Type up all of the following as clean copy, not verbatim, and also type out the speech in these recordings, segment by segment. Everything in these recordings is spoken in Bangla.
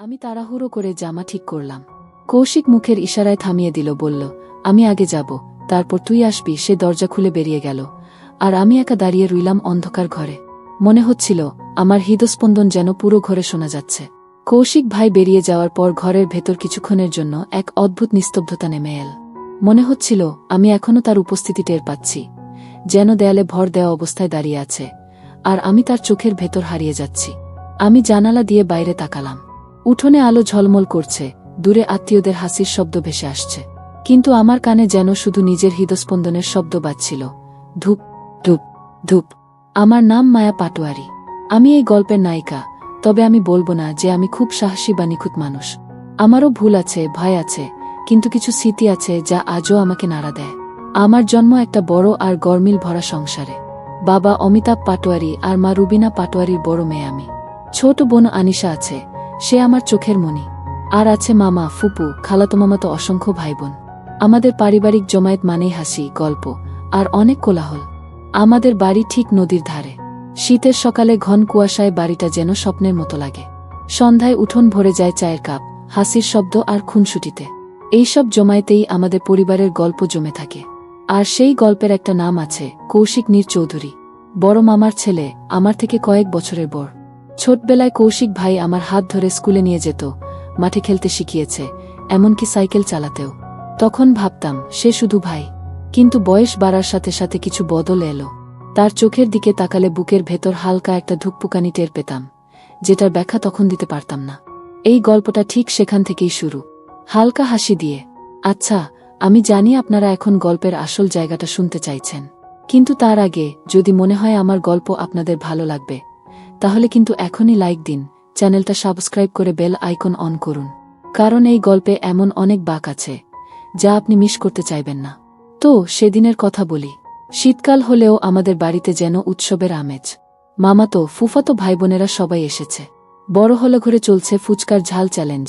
আমি তাড়াহুড়ো করে জামা ঠিক করলাম। কৌশিক মুখের ইশারায় থামিয়ে দিল, বলল, আমি আগে যাব, তারপর তুই আসবি। সে দরজা খুলে বেরিয়ে গেল, আর আমি একা দাঁড়িয়ে রইলাম অন্ধকার ঘরে। মনে হচ্ছিল আমার হৃদস্পন্দন যেন পুরো ঘরে শোনা যাচ্ছে। কৌশিক ভাই বেরিয়ে যাওয়ার পর ঘরের ভেতর কিছুক্ষণের জন্য এক অদ্ভুত নিস্তব্ধতা নেমে এল। মনে হচ্ছিল আমি এখনো তার উপস্থিতি টের পাচ্ছি, যেন দেয়ালে ভর দেওয়া অবস্থায় দাঁড়িয়ে আছে, আর আমি তার চোখের ভেতর হারিয়ে যাচ্ছি। আমি জানালা দিয়ে বাইরে তাকালাম। উঠোনে আলো ঝলমল করছে, দূরে আত্মীয়দের হাসির শব্দ ভেসে আসছে, কিন্তু আমার কানে যেন শুধু নিজের হৃদস্পন্দনের শব্দ বাজছিল, ধূপ ধূপ ধূপ। আমার নাম মায়া পাটোয়ারি। আমি এই গল্পের নায়িকা, তবে আমি বলবো না যে আমি খুব সাহসী বা নিখুঁত মানুষ। আমারও ভুল আছে, ভয় আছে, কিন্তু কিছু স্মৃতি আছে যা আজও আমাকে নাড়া দেয়। আমার জন্ম একটা বড় আর গরমিল ভরা সংসারে। বাবা অমিতাভ পাটোয়ারি আর মা রুবিনা পাটোয়ারির বড় মেয়ে আমি। ছোট বোন আনিশা আছে, সে আমার চোখের মণি। আর আছে মামা, ফুপু, খালাতো মামাতো অসংখ্য ভাইবোন। আমাদের পারিবারিক জমায়েত মানেই হাসি, গল্প আর অনেক কোলাহল। আমাদের বাড়ি ঠিক নদীর ধারে। শীতের সকালে ঘন কুয়াশায় বাড়িটা যেন স্বপ্নের মতো লাগে। সন্ধ্যায় উঠোন ভরে যায় চায়ের কাপ, হাসির শব্দ আর খুনসুটিতে। এইসব জমায়েতেই আমাদের পরিবারের গল্প জমে থাকে। আর সেই গল্পের একটা নাম আছে, কৌশিক নীর চৌধুরী। বড় মামার ছেলে, আমার থেকে কয়েক বছরের বড়। ছোটবেলায় কৌশিক ভাই আমার হাত ধরে স্কুলে নিয়ে যেত, মাঠে খেলতে শিখিয়েছে, এমনকি সাইকেল চালাতেও। তখন ভাবতাম সে শুধু ভাই, কিন্তু বয়স বাড়ার সাথে সাথে কিছু বদল এলো। তার চোখের দিকে তাকালে বুকের ভেতর হালকা একটা ধুকপুকানি টের পেতাম, যেটার ব্যাখ্যা তখন দিতে পারতাম না। এই গল্পটা ঠিক সেখান থেকেই শুরু, হালকা হাসি দিয়ে। আচ্ছা, আমি জানি আপনারা এখন গল্পের আসল জায়গাটা শুনতে চাইছেন, কিন্তু তার আগে যদি মনে হয় আমার গল্প আপনাদের ভালো লাগবে, তাহলে কিন্তু এখনই লাইক দিন, চ্যানেলটা সাবস্ক্রাইব করে বেল আইকন অন করুন, কারণ এই গল্পে এমন অনেক বাঁক আছে যা আপনি মিস করতে চাইবেন না। তো সেদিনের কথা বলি। শীতকাল হলেও আমাদের বাড়িতে যেন উৎসবের আমেজ। মামাতো, ফুফাতো ভাইবোনেরা সবাই এসেছে। বড় হলে ঘরে চলছে ফুচকার ঝাল চ্যালেঞ্জ,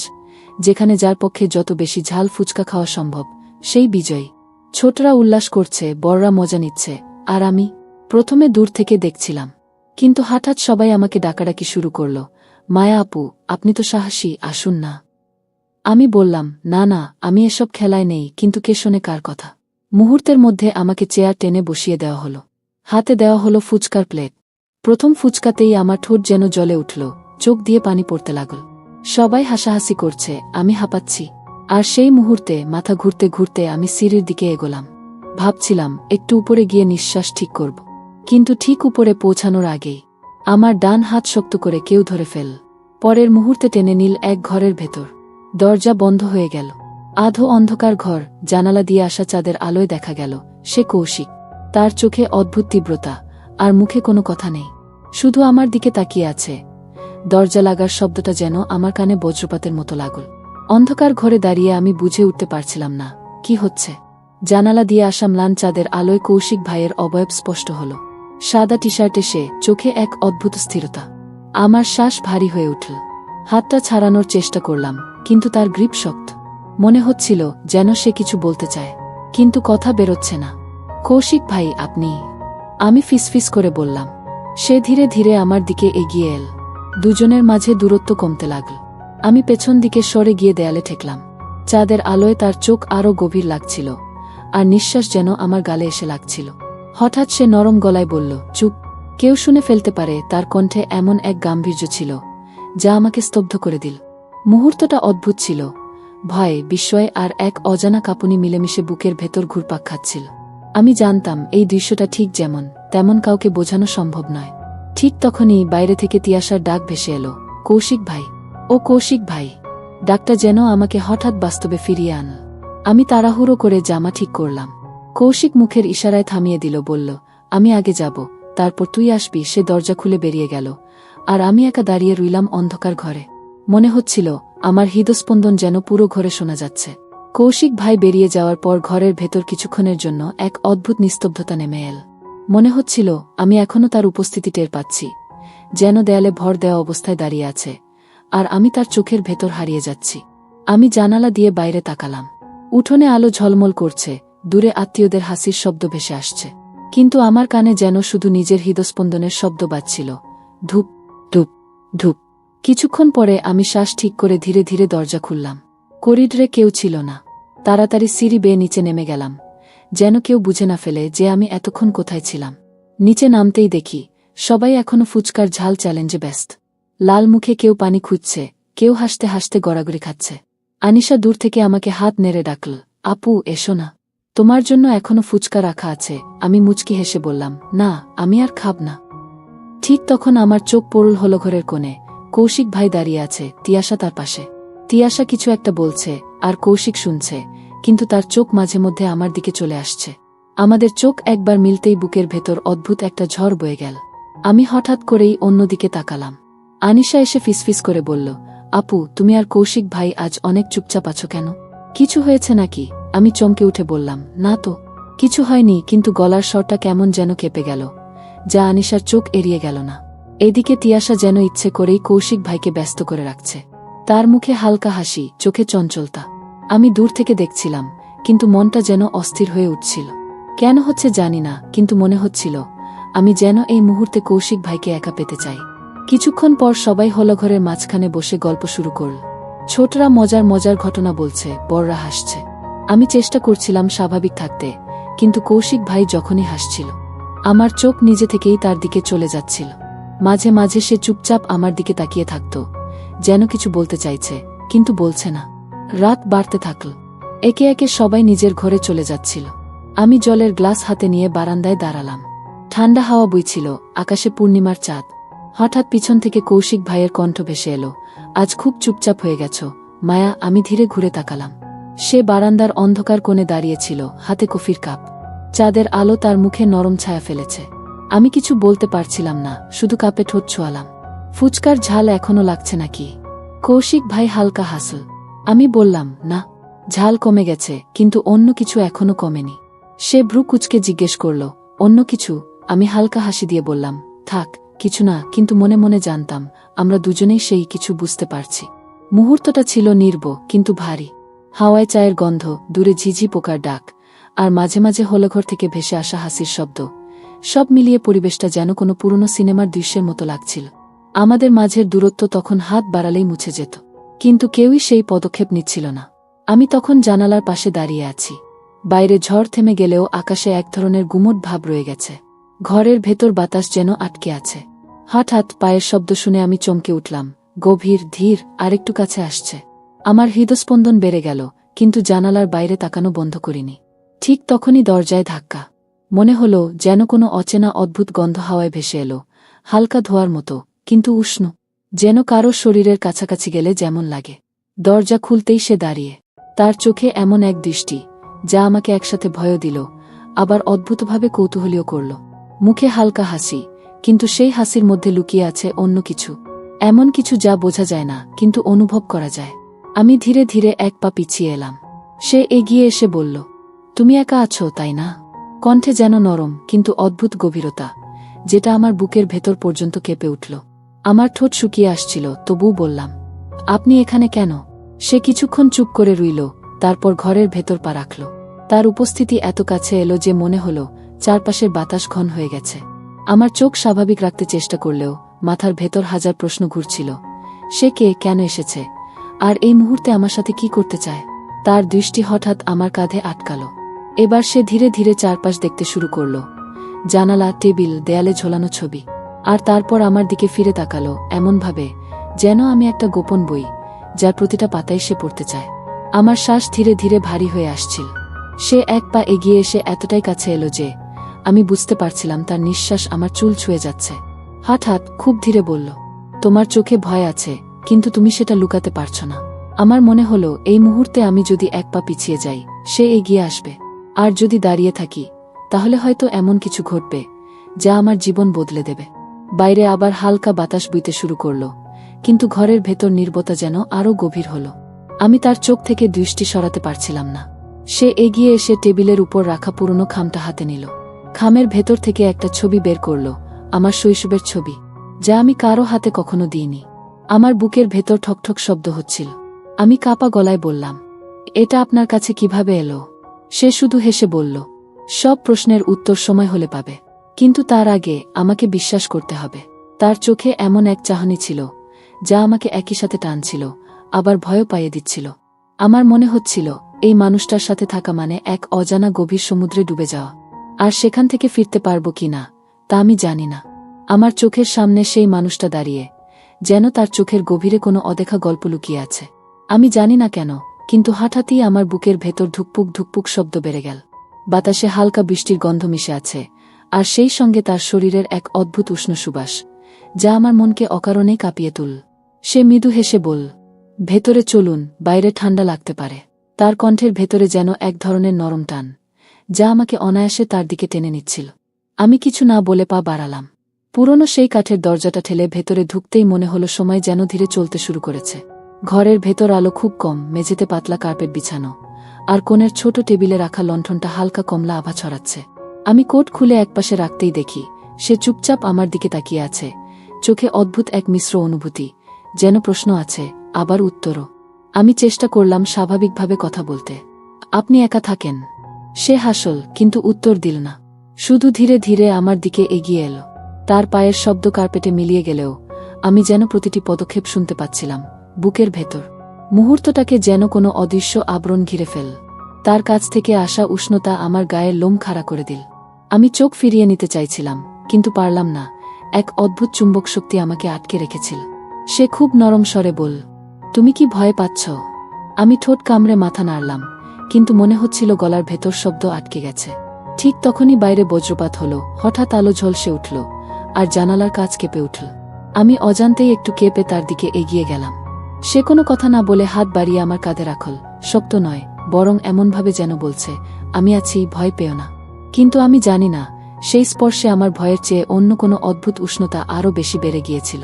যেখানে যার পক্ষে যত বেশি ঝাল ফুচকা খাওয়া সম্ভব সেই বিজয়ী। ছোটরা উল্লাস করছে, বড়রা মজা নিচ্ছে, আর আমি প্রথমে দূর থেকে দেখছিলাম। কিন্তু হঠাৎ সবাই আমাকে ডাকাডাকি শুরু করল, মায়া আপু, আপনি তো সাহসী, আসুন না। আমি বললাম, না না, আমি এসব খেলায় নেই। কিন্তু কে শোনে কার কথা। মুহূর্তের মধ্যে আমাকে চেয়ার টেনে বসিয়ে দেওয়া হলো। হাতে দেওয়া হলো ফুচকার প্লেট। প্রথম ফুচকাতেই আমার ঠোঁট যেন জ্বলে উঠল, চোখ দিয়ে পানি পড়তে লাগল। সবাই হাসাহাসি করছে, আমি হাঁপাচ্ছি। আর সেই মুহূর্তে মাথা ঘুরতে ঘুরতে আমি সিঁড়ির দিকে এগোলাম। ভাবছিলাম একটু উপরে গিয়ে নিঃশ্বাস ঠিক করব, কিন্তু ঠিক উপরে পৌঁছানোর আগেই আমার ডান হাত শক্ত করে কেউ ধরে ফেল। পরের মুহূর্তে টেনে নিল এক ঘরের ভেতর। দরজা বন্ধ হয়ে গেল। আধো অন্ধকার ঘর, জানালা দিয়ে আসা চাঁদের আলোয় দেখা গেল সে কৌশিক। তার চোখে অদ্ভুত তীব্রতা, আর মুখে কোনো কথা নেই, শুধু আমার দিকে তাকিয়ে আছে। দরজা লাগার শব্দটা যেন আমার কানে বজ্রপাতের মতো লাগল। অন্ধকার ঘরে দাঁড়িয়ে আমি বুঝে উঠতে পারছিলাম না কি হচ্ছে। জানালা দিয়ে আসা ম্লান চাঁদের আলোয় কৌশিক ভাইয়ের অবয়ব স্পষ্ট হল। সাদা টি শার্টে সে, চোখে এক অদ্ভুত স্থিরতা। আমার শ্বাস ভারী হয়ে উঠল। হাতটা ছাড়ানোর চেষ্টা করলাম, কিন্তু তার গ্রিপ শক্ত। মনে হচ্ছিল যেন সে কিছু বলতে চায়, কিন্তু কথা বেরোচ্ছে না। কৌশিক ভাই, আপনি? আমি ফিসফিস করে বললাম। সে ধীরে ধীরে আমার দিকে এগিয়ে এল। দুজনের মাঝে দূরত্ব কমতে লাগল। আমি পেছন দিকে সরে গিয়ে দেয়ালে ঠেকলাম। চাঁদের আলোয় তার চোখ আরও গভীর লাগছিল, আর নিঃশ্বাস যেন আমার গালে এসে লাগছিল। হঠাৎ সে নরম গলায় বলল, চুপ। কেউ শুনে ফেলতে পারে। তার কণ্ঠে এমন এক গাম্ভীর্য ছিল যা আমাকে স্তব্ধ করে দিল। মুহূর্তটা অদ্ভুত ছিল। ভয়, বিস্ময় আর এক অজানা কাঁপুনি মিলেমিশে বুকের ভেতর ঘুরপাক খাচ্ছিল। আমি জানতাম এই দৃশ্যটা ঠিক যেমন তেমন কাউকে বোঝানো সম্ভব নয়। ঠিক তখনই বাইরে থেকে তিয়াশার ডাক ভেসে এলো, কৌশিক ভাই। ও কৌশিক ভাই। ডাকটা যেন আমাকে হঠাৎ বাস্তবে ফিরিয়ে আনল। আমি তাড়াহুড়ো করে জামা ঠিক করলাম। কৌশিক মুখের ইশারায় থামিয়ে দিল, বলল, আমি আগে যাব, তারপর তুই আসবি। সে দরজা খুলে বেরিয়ে গেল, আর আমি একা দাঁড়িয়ে রইলাম অন্ধকার ঘরে। মনে হচ্ছিল আমার হৃদস্পন্দন যেন পুরো ঘরে শোনা যাচ্ছে। কৌশিক ভাই বেরিয়ে যাওয়ার পর ঘরের ভেতর কিছুক্ষণের জন্য এক অদ্ভুত নিস্তব্ধতা নেমে এল। মনে হচ্ছিল আমি এখনো তার উপস্থিতি টের পাচ্ছি, যেন দেয়ালে ভর দেওয়া অবস্থায় দাঁড়িয়ে আছে, আর আমি তার চোখের ভেতর হারিয়ে যাচ্ছি। আমি জানালা দিয়ে বাইরে তাকালাম। উঠোনে আলো ঝলমল করছে, দূরে আত্মীয়দের হাসির শব্দ ভেসে আসছে, কিন্তু আমার কানে যেন শুধু নিজের হৃদস্পন্দনের শব্দ বাজছিল, ধূপ ধূপ ধূপ। কিছুক্ষণ পরে আমি শ্বাস ঠিক করে ধীরে ধীরে দরজা খুললাম। করিডরে কেউ ছিল না। তাড়াতাড়ি সিঁড়ি বেয়ে নিচে নেমে গেলাম, যেন কেউ বুঝে না ফেলে যে আমি এতক্ষণ কোথায় ছিলাম। নিচে নামতেই দেখি সবাই এখনো ফুচকার ঝাল চ্যালেঞ্জে ব্যস্ত। লাল মুখে কেউ পানি খুঁজছে, কেউ হাসতে হাসতে গড়াগড়ি খাচ্ছে। আনিশা দূর থেকে আমাকে হাত নেড়ে ডাকল, আপু এসো না, তোমার জন্য এখনো ফুচকা রাখা আছে। আমি মুচকি হেসে বললাম, না, আমি আর খাব না। ঠিক তখন আমার চোখ পড়ল হলো ঘরের কোণে। কৌশিক ভাই দাঁড়িয়ে আছে, তিয়াশা তার পাশে। তিয়াশা কিছু একটা বলছে আর কৌশিক শুনছে, কিন্তু তার চোখ মাঝে মধ্যে আমার দিকে চলে আসছে। আমাদের চোখ একবার মিলতেই বুকের ভেতর অদ্ভুত একটা ঝড় বয়ে গেল। আমি হঠাৎ করেই অন্যদিকে তাকালাম। আনিশা এসে ফিসফিস করে বলল, আপু তুমি আর কৌশিক ভাই আজ অনেক চুপচাপ আছো কেন? কিছু হয়েছে নাকি? আমি চমকে উঠে বললাম, না তো, কিছু হয়নি, কিন্তু গলার স্বরটা কেমন যেন কেঁপে গেল, যা আনিশার চোখ এড়িয়ে গেল না। এদিকে তিয়াশা যেন ইচ্ছে করেই কৌশিক ভাইকে ব্যস্ত করে রাখছে। তার মুখে হালকা হাসি, চোখে চঞ্চলতা। আমি দূর থেকে দেখছিলাম, কিন্তু মনটা যেন অস্থির হয়ে উঠছিল। কেন হচ্ছে জানি না, কিন্তু মনে হচ্ছিল আমি যেন এই মুহূর্তে কৌশিক ভাইকে একা পেতে চাই। কিছুক্ষণ পর সবাই হলঘরের মাঝখানে বসে গল্প শুরু করল। ছোটরা মজার মজার ঘটনা বলছে, বড়রা হাসছে। আমি চেষ্টা করছিলাম স্বাভাবিক থাকতে, কিন্তু কৌশিক ভাই যখনই হাসছিল আমার চোখ নিজে থেকেই তার দিকে চলে যাচ্ছিল। মাঝে মাঝে সে চুপচাপ আমার দিকে তাকিয়ে থাকত, যেন কিছু বলতে চাইছে, কিন্তু বলছে না। রাত বাড়তে থাকল। একে একে সবাই নিজের ঘরে চলে যাচ্ছিল। আমি জলের গ্লাস হাতে নিয়ে বারান্দায় দাঁড়ালাম। ঠান্ডা হাওয়া বইছিল, আকাশে পূর্ণিমার চাঁদ। হঠাৎ পিছন থেকে কৌশিক ভাইয়ের কণ্ঠ ভেসে এলো, আজ খুব চুপচাপ হয়ে গেছ মায়া। আমি ধীরে ঘুরে তাকালাম। সে বারান্দার অন্ধকার কোণে দাঁড়িয়েছিল, হাতে কফির কাপ। চাঁদের আলো তার মুখে নরম ছায়া ফেলেছে। আমি কিছু বলতে পারছিলাম না, শুধু কাপে ঠোঁট ছোঁয়ালাম। ফুচকার ঝাল এখনো লাগছে নাকি? কৌশিক ভাই হালকা হাসল। আমি বললাম, না, ঝাল কমে গেছে, কিন্তু অন্য কিছু এখনো কমেনি। সে ভ্রু কুঁচকে জিজ্ঞেস করল, অন্য কিছু? আমি হালকা হাসি দিয়ে বললাম, থাক, কিছু না, কিন্তু মনে মনে জানতাম আমরা দুজনেই সেই কিছু বুঝতে পারছি। মুহূর্তটা ছিল নির্ব কিন্তু ভারী। হাওয়ায় চায়ের গন্ধ, দূরে ঝিঝি পোকার ডাক, আর মাঝে মাঝে হলঘর থেকে ভেসে আসা হাসির শব্দ। সব মিলিয়ে পরিবেশটা যেন কোনো পুরনো সিনেমার দৃশ্যের মতো লাগছিল। আমাদের মাঝের দূরত্ব তখন হাত বাড়ালেই মুছে যেত, কিন্তু কেউই সেই পদক্ষেপ নিচ্ছিল না। আমি তখন জানালার পাশে দাঁড়িয়ে আছি। বাইরে ঝড় থেমে গেলেও আকাশে এক ধরনের গুমট ভাব রয়ে গেছে। ঘরের ভেতর বাতাস যেন আটকে আছে। হঠাৎ পায়ের শব্দ শুনে আমি চমকে উঠলাম, গভীর, ধীর, আরেকটু কাছে আসছে। আমার হৃদস্পন্দন বেড়ে গেল, কিন্তু জানালার বাইরে তাকানো বন্ধ করিনি। ঠিক তখনই দরজায় ধাক্কা। মনে হলো যেন কোনো অচেনা অদ্ভুত গন্ধ হাওয়ায় ভেসে এলো, হালকা ধোয়ার মতো, কিন্তু উষ্ণ, যেন কারো শরীরের কাছাকাছি গেলে যেমন লাগে। দরজা খুলতেই সে দাঁড়িয়ে। তার চোখে এমন এক দৃষ্টি যা আমাকে একসাথে ভয়ও দিল, আবার অদ্ভুতভাবে কৌতূহলীও করল। মুখে হালকা হাসি, কিন্তু সেই হাসির মধ্যে লুকিয়ে আছে অন্য কিছু, এমন কিছু যা বোঝা যায় না, কিন্তু অনুভব করা যায়। আমি ধীরে ধীরে এক পা পিছিয়ে এলাম। সে এগিয়ে এসে বলল, তুমি একা আছো তাই না? কণ্ঠে যেন নরম কিন্তু অদ্ভুত গভীরতা, যেটা আমার বুকের ভেতর পর্যন্ত কেঁপে উঠল। আমার ঠোঁট শুকিয়ে আসছিল, তবুও বললাম, আপনি এখানে কেন? সে কিছুক্ষণ চুপ করে রইল, তারপর ঘরের ভেতর পা রাখল। তার উপস্থিতি এত কাছে এলো যে মনে হলো চারপাশের বাতাস ঘন হয়ে গেছে। আমার চোখ স্বাভাবিক রাখতে চেষ্টা করলেও মাথার ভেতর হাজার প্রশ্ন ঘুরছিল। সে কে, কেন এসেছে, আর এই মুহূর্তে আমার সাথে কি করতে চায়? তার দৃষ্টি হঠাৎ আমার কাঁধে আটকাল। এবার সে ধীরে ধীরে চারপাশ দেখতে শুরু করল, জানালা, টেবিল, দেয়ালে ঝোলানো ছবি। আর তারপর আমার দিকে ফিরে তাকালো এমনভাবে যেন আমি একটা গোপন বই, যার প্রতিটা পাতায় সে পড়তে চায়। আমার শ্বাস ধীরে ধীরে ভারী হয়ে আসছিল। সে এক পা এগিয়ে এসে এতটাই কাছে এলো যে আমি বুঝতে পারছিলাম তার নিঃশ্বাস আমার চুল ছুঁয়ে যাচ্ছে। হঠাৎ খুব ধীরে বলল, তোমার চোখে ভয় আছে, কিন্তু তুমি সেটা লুকাতে পারছো না। আমার মনে হলো এই মুহূর্তে আমি যদি এক পা পিছিয়ে যাই, সে এগিয়ে আসবে, আর যদি দাঁড়িয়ে থাকি তাহলে হয়তো এমন কিছু ঘটবে যা আমার জীবন বদলে দেবে। বাইরে আবার হালকা বাতাস বইতে শুরু করল, কিন্তু ঘরের ভেতর নীরবতা যেন আরও গভীর হল। আমি তার চোখ থেকে দৃষ্টি সরাতে পারছিলাম না। সে এগিয়ে এসে টেবিলের উপর রাখা পুরনো খামটা হাতে নিল। খামের ভেতর থেকে একটা ছবি বের করল, আমার শৈশবের ছবি, যা আমি কারো হাতে কখনো দিইনি। আমার বুকের ভেতর ঠকঠক শব্দ হচ্ছিল। আমি কাঁপা গলায় বললাম, এটা আপনার কাছে কিভাবে এলো? সে শুধু হেসে বলল, সব প্রশ্নের উত্তর সময় হলে পাবে, কিন্তু তার আগে আমাকে বিশ্বাস করতে হবে। তার চোখে এমন এক চাহনি ছিল যা আমাকে একই সাথে টানছিল, আবার ভয়ও পাইয়ে দিচ্ছিল। আমার মনে হচ্ছিল এই মানুষটার সাথে থাকা মানে এক অজানা গভীর সমুদ্রে ডুবে যাওয়া। আর সেখান থেকে ফিরতে পারব কি না তা আমি জানি না। আমার চোখের সামনে সেই মানুষটা দাঁড়িয়ে, যেন তার চোখের গভীরে কোনো অদেখা গল্প লুকিয়ে আছে। আমি জানি না কেন, কিন্তু হঠাৎই আমার বুকের ভেতর ধুকপুক ধুকপুক শব্দ বেড়ে গেল। বাতাসে হালকা বৃষ্টির গন্ধ মিশে আছে, আর সেই সঙ্গে তার শরীরের এক অদ্ভুত উষ্ণ সুবাস, যা আমার মনকে অকারণেই কাঁপিয়ে তুল। সে মৃদু হেসে বলল, ভেতরে চলুন, বাইরে ঠান্ডা লাগতে পারে। তার কণ্ঠের ভেতরে যেন এক ধরনের নরম টান, যা আমাকে অনায়াসে তার দিকে টেনে নিচ্ছিল। আমি কিছু না বলে পা বাড়ালাম। পুরনো সেই কাঠের দরজাটা ঠেলে ভেতরে ঢুকতেই মনে হলো সময় যেন ধীরে চলতে শুরু করেছে। ঘরের ভেতর আলো খুব কম, মেঝেতে পাতলা কার্পেট বিছানো, আর কোণের ছোট টেবিলে রাখা লণ্ঠনটা হালকা কমলা আভা ছড়াচ্ছে। আমি কোট খুলে একপাশে রাখতেই দেখি সে চুপচাপ আমার দিকে তাকিয়ে আছে, চোখে অদ্ভুত এক মিশ্র অনুভূতি, যেন প্রশ্ন আছে, আবার উত্তরও। আমি চেষ্টা করলাম স্বাভাবিকভাবে কথা বলতে। আপনি একা থাকেন? সে হাসল, কিন্তু উত্তর দিল না। শুধু ধীরে ধীরে আমার দিকে এগিয়ে এলো। তার পায়ের শব্দ কার্পেটে মিলিয়ে গেলেও আমি যেন প্রতিটি পদক্ষেপ শুনতে পাচ্ছিলাম, বুকের ভেতর। মুহূর্তটাকে যেন কোনো অদৃশ্য আবরণ ঘিরে ফেল। তার কাছ থেকে আসা উষ্ণতা আমার গায়ের লোম খাড়া করে দিল। আমি চোখ ফিরিয়ে নিতে চাইছিলাম, কিন্তু পারলাম না। এক অদ্ভুত চুম্বক শক্তি আমাকে আটকে রেখেছিল। সে খুব নরম স্বরে বলল, তুমি কি ভয় পাচ্ছ? আমি ঠোঁট কামড়ে মাথা নাড়লাম, কিন্তু মনে হচ্ছিল গলার ভেতর শব্দ আটকে গেছে। ঠিক তখনই বাইরে বজ্রপাত হলো, হঠাৎ আলো ঝলসে উঠল, আর জানালার কাঁচ কেঁপে উঠল। আমি অজান্তেই একটু কেঁপে তার দিকে এগিয়ে গেলাম। সে কোনো কথা না বলে হাত বাড়িয়ে আমার কাঁধে রাখল, শক্ত নয়, বরং এমনভাবে যেন বলছে, আমি আছি, ভয় পেও না। কিন্তু আমি জানি না, সেই স্পর্শে আমার ভয়ের চেয়ে অন্য কোনো অদ্ভুত উষ্ণতা আরও বেশি বেড়ে গিয়েছিল।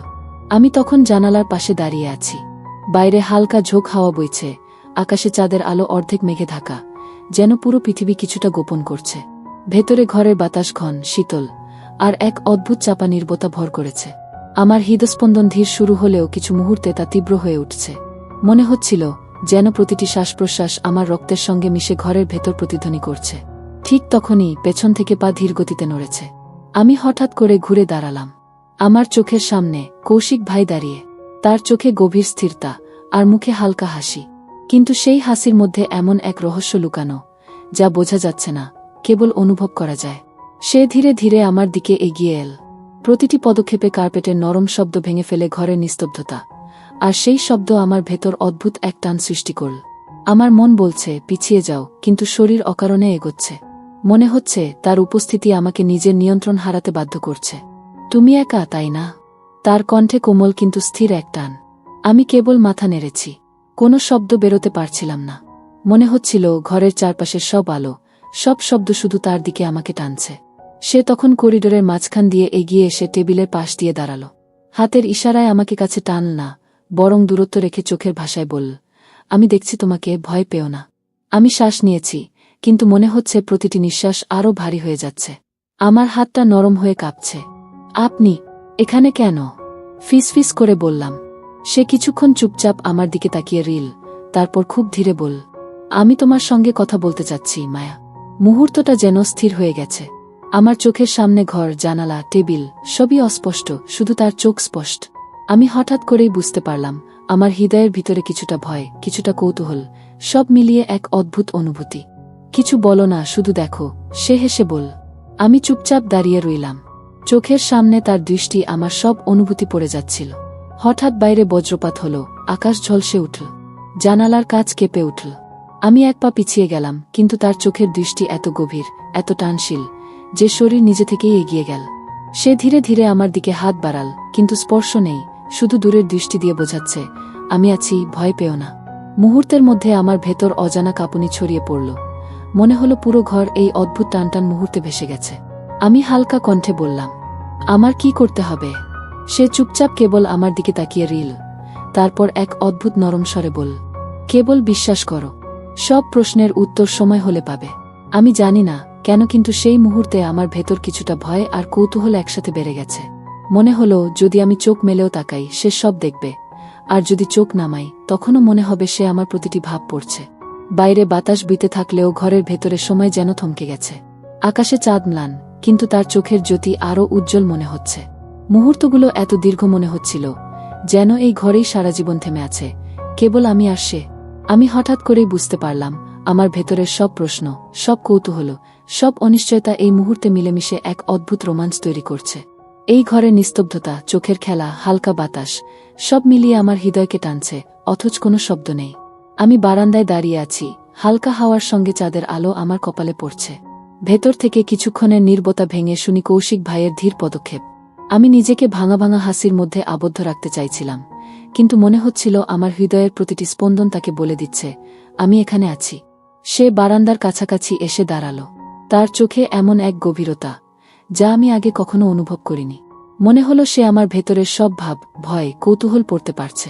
আমি তখন জানালার পাশে দাঁড়িয়ে আছি। বাইরে হালকা ঝোঁক হাওয়া বইছে, আকাশে চাঁদের আলো অর্ধেক মেঘে ঢাকা, যেন পুরো পৃথিবী কিছুটা গোপন করছে। ভেতরে ঘরের বাতাস ঘন, শীতল, আর এক অদ্ভুত চাপা নীরবতা ভর করেছে। আমার হৃদস্পন্দন ধীর শুরু হলেও কিছু মুহূর্তে তা তীব্র হয়ে উঠছে। মনে হচ্ছিল যেন প্রতিটি শ্বাস প্রশ্বাস আমার রক্তের সঙ্গে মিশে ঘরের ভেতর প্রতিধ্বনি করছে। ঠিক তখনই পেছন থেকে পা ধীর গতিতে নড়েছে। আমি হঠাৎ করে ঘুরে দাঁড়ালাম। আমার চোখের সামনে কৌশিক ভাই দাঁড়িয়ে, তার চোখে গভীর স্থিরতা আর মুখে হালকা হাসি। কিন্তু সেই হাসির মধ্যে এমন এক রহস্য লুকানো, যা বোঝা যাচ্ছে না, কেবল অনুভব করা যায়। সে ধীরে ধীরে আমার দিকে এগিয়ে এল। প্রতিটি পদক্ষেপে কার্পেটের নরম শব্দ ভেঙে ফেলে ঘরের নিস্তব্ধতা, আর সেই শব্দ আমার ভেতর অদ্ভুত এক টান সৃষ্টি করল। আমার মন বলছে পিছিয়ে যাও, কিন্তু শরীর অকারণে এগোচ্ছে। মনে হচ্ছে তার উপস্থিতি আমাকে নিজের নিয়ন্ত্রণ হারাতে বাধ্য করছে। তুমি একা, তাই না? তার কণ্ঠে কোমল কিন্তু স্থির এক টান। আমি কেবল মাথা নেড়েছি, কোনো শব্দ বেরোতে পারছিলাম না। মনে হচ্ছিল ঘরের চারপাশের সব আলো, সব শব্দ শুধু তার দিকে আমাকে টানছে। সে তখন করিডোরের মাঝখান দিয়ে এগিয়ে এসে টেবিলের পাশ দিয়ে দাঁড়াল। হাতের ইশারায় আমাকে কাছে টান না, বরং দূরত্ব রেখে চোখের ভাষায় বলল, আমি দেখছি তোমাকে, ভয় পেও না। আমি শ্বাস নিয়েছি, কিন্তু মনে হচ্ছে প্রতিটি নিঃশ্বাস আরও ভারী হয়ে যাচ্ছে। আমার হাতটা নরম হয়ে কাঁপছে। আপনি এখানে কেন? ফিসফিস করে বললাম। সে কিছুক্ষণ চুপচাপ আমার দিকে তাকিয়ে রইল, তারপর খুব ধীরে বলল, আমি তোমার সঙ্গে কথা বলতে চাচ্ছি, মায়া। মুহূর্তটা যেন স্থির হয়ে গেছে। আমার চোখের সামনে ঘর, জানালা, টেবিল, সবই অস্পষ্ট, শুধু তার চোখ স্পষ্ট। আমি হঠাৎ করেই বুঝতে পারলাম, আমার হৃদয়ের ভিতরে কিছুটা ভয়, কিছুটা কৌতূহল, সব মিলিয়ে এক অদ্ভুত অনুভূতি। কিছু বলো না, শুধু দেখো, সে হেসে বলল। আমি চুপচাপ দাঁড়িয়ে রইলাম। চোখের সামনে তার দৃষ্টি আমার সব অনুভূতি পড়ে যাচ্ছিল। হঠাৎ বাইরে বজ্রপাত হলো, আকাশ ঝলসে উঠল, জানালার কাঁচ কেঁপে উঠল। আমি এক পা পিছিয়ে গেলাম, কিন্তু তার চোখের দৃষ্টি এত গভীর, এত টানশীল, যে শরীর নিজে থেকেই এগিয়ে গেল। সে ধীরে ধীরে আমার দিকে হাত বাড়াল, কিন্তু স্পর্শ নেই, শুধু দূরের দৃষ্টি দিয়ে বোঝাচ্ছে, আমি আছি, ভয় পেও না। মুহূর্তের মধ্যে আমার ভেতর অজানা কাঁপুনি ছড়িয়ে পড়ল। মনে হলো পুরো ঘর এই অদ্ভুত টানটান মুহূর্তে ভেসে গেছে। আমি হালকা কণ্ঠে বললাম, আমার কি করতে হবে? সে চুপচাপ কেবল আমার দিকে তাকিয়ে রইল, তারপর এক অদ্ভুত নরম স্বরে বলল, কেবল বিশ্বাস করো, সব প্রশ্নের উত্তর সময় হলে পাবে। আমি জানি না কেন, কিন্তু সেই মুহূর্তে আমার ভেতর কিছুটা ভয় আর কৌতূহল একসাথে বেড়ে গেছে। মনে হলো যদি আমি চোখ মেলেও তাকাই, সে সব দেখবে, আর যদি চোখ নামাই, তখনও মনে হবে সে আমার প্রতিটি ভাব পড়ছে। বাইরে বাতাস বইতে থাকলেও ঘরের ভেতরে সময় যেন থমকে গেছে। আকাশে চাঁদ ম্লান, কিন্তু তার চোখের জ্যোতি আরও উজ্জ্বল মনে হচ্ছে। মুহূর্তগুলো এত দীর্ঘ মনে হচ্ছিল, যেন এই ঘরেই সারা জীবন থেমে আছে, কেবল আমি আর সে। আমি হঠাৎ করেই বুঝতে পারলাম, আমার ভেতরের সব প্রশ্ন, সব কৌতূহল, সব অনিশ্চয়তা এই মুহূর্তে মিলেমিশে এক অদ্ভুত রোমাঞ্চ তৈরি করছে। এই ঘরের নিস্তব্ধতা, চোখের খেলা, হালকা বাতাস, সব মিলিয়ে আমার হৃদয়কে টানছে, অথচ কোনো শব্দ নেই। আমি বারান্দায় দাঁড়িয়ে আছি, হালকা হাওয়ার সঙ্গে চাঁদের আলো আমার কপালে পড়ছে। ভেতর থেকে কিছুক্ষণের নীরবতা ভেঙে শুনি কৌশিক ভাইয়ের ধীর পদক্ষেপ। আমি নিজেকে ভাঙা ভাঙা হাসির মধ্যে আবদ্ধ রাখতে চাইছিলাম, কিন্তু মনে হচ্ছিল আমার হৃদয়ের প্রতিটি স্পন্দন তাকে বলে দিচ্ছে, আমি এখানে আছি। সে বারান্দার কাছাকাছি এসে দাঁড়াল। তার চোখে এমন এক গভীরতা, যা আমি আগে কখনো অনুভব করিনি। মনে হলো সে আমার ভেতরের সব ভাব, ভয়, কৌতূহল পড়তে পারছে।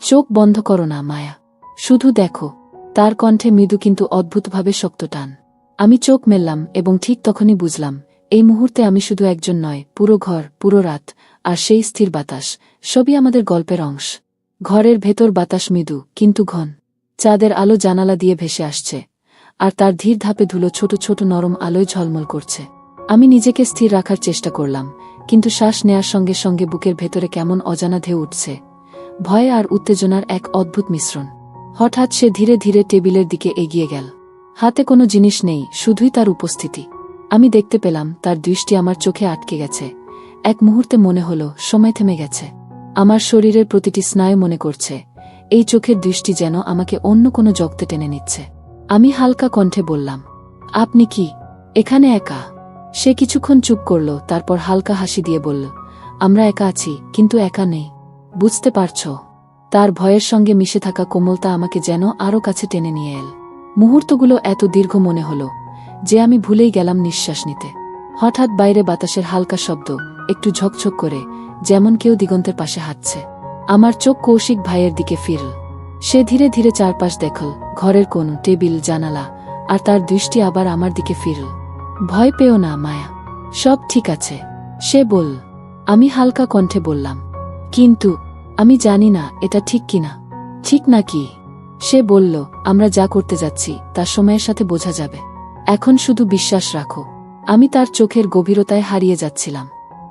চোখ বন্ধ করো না মায়া, শুধু দেখো। তার কণ্ঠে মৃদু কিন্তু অদ্ভুতভাবে শক্ত টান। আমি চোখ মেললাম এবং ঠিক তখনই বুঝলাম, এই মুহূর্তে আমি শুধু একজন নয়, পুরো ঘর, পুরো রাত, আর সেই স্থির বাতাস, সবই আমাদের গল্পের অংশ। ঘরের ভেতর বাতাস মৃদু কিন্তু ঘন। চাঁদের আলো জানালা দিয়ে ভেসে আসছে, আর তার ধীর ধাপে ধুলো ছোট ছোট নরম আলোয় ঝলমল করছে। আমি নিজেকে স্থির রাখার চেষ্টা করলাম, কিন্তু শ্বাস নেয়ার সঙ্গে সঙ্গে বুকের ভেতরে কেমন অজানা ঢেউ উঠছে, ভয় আর উত্তেজনার এক অদ্ভুত মিশ্রণ। হঠাৎ সে ধীরে ধীরে টেবিলের দিকে এগিয়ে গেল। হাতে কোনো জিনিস নেই, শুধুই তার উপস্থিতি। আমি দেখতে পেলাম তার দৃষ্টি আমার চোখে আটকে গেছে। এক মুহূর্তে মনে হলো সময় থেমে গেছে। আমার শরীরের প্রতিটি স্নায়ু মনে করছে, এই চোখের দৃষ্টি যেন আমাকে অন্য কোনো জগতে টেনে নিচ্ছে। আমি হালকা কণ্ঠে বললাম, আপনি কি এখানে একা? সে কিছুক্ষণ চুপ করল, তারপর হালকা হাসি দিয়ে বলল, আমরা একা আছি, কিন্তু একা নেই। বুঝতে পারছ? তার ভয়ের সঙ্গে মিশে থাকা কোমলতা আমাকে যেন আরও কাছে টেনে নিয়ে এল। মুহূর্তগুলো এত দীর্ঘ মনে হলো যে আমি ভুলেই গেলাম নিঃশ্বাস নিতে। হঠাৎ বাইরে বাতাসের হালকা শব্দ, একটু ঝকঝক করে, যেমন কেউ দিগন্তের পাশে হাঁটছে। আমার চোখ কৌশিক ভাইয়ের দিকে ফিরল। সে ধীরে ধীরে চারপাশ দেখল, ঘরের কোণ, টেবিল, জানালা, আর তার দৃষ্টি আবার আমার দিকে ফিরল। ভয় পেও না মায়া, সব ঠিক আছে, সে বলল। আমি হালকা কণ্ঠে বললাম, কিন্তু আমি জানি না এটা ঠিক কিনা। ঠিক নাকি? সে বলল, আমরা যা করতে যাচ্ছি তা সময়ের সাথে বোঝা যাবে। এখন শুধু বিশ্বাস রাখো। আমি তার চোখের গভীরতায় হারিয়ে যাচ্ছিলাম।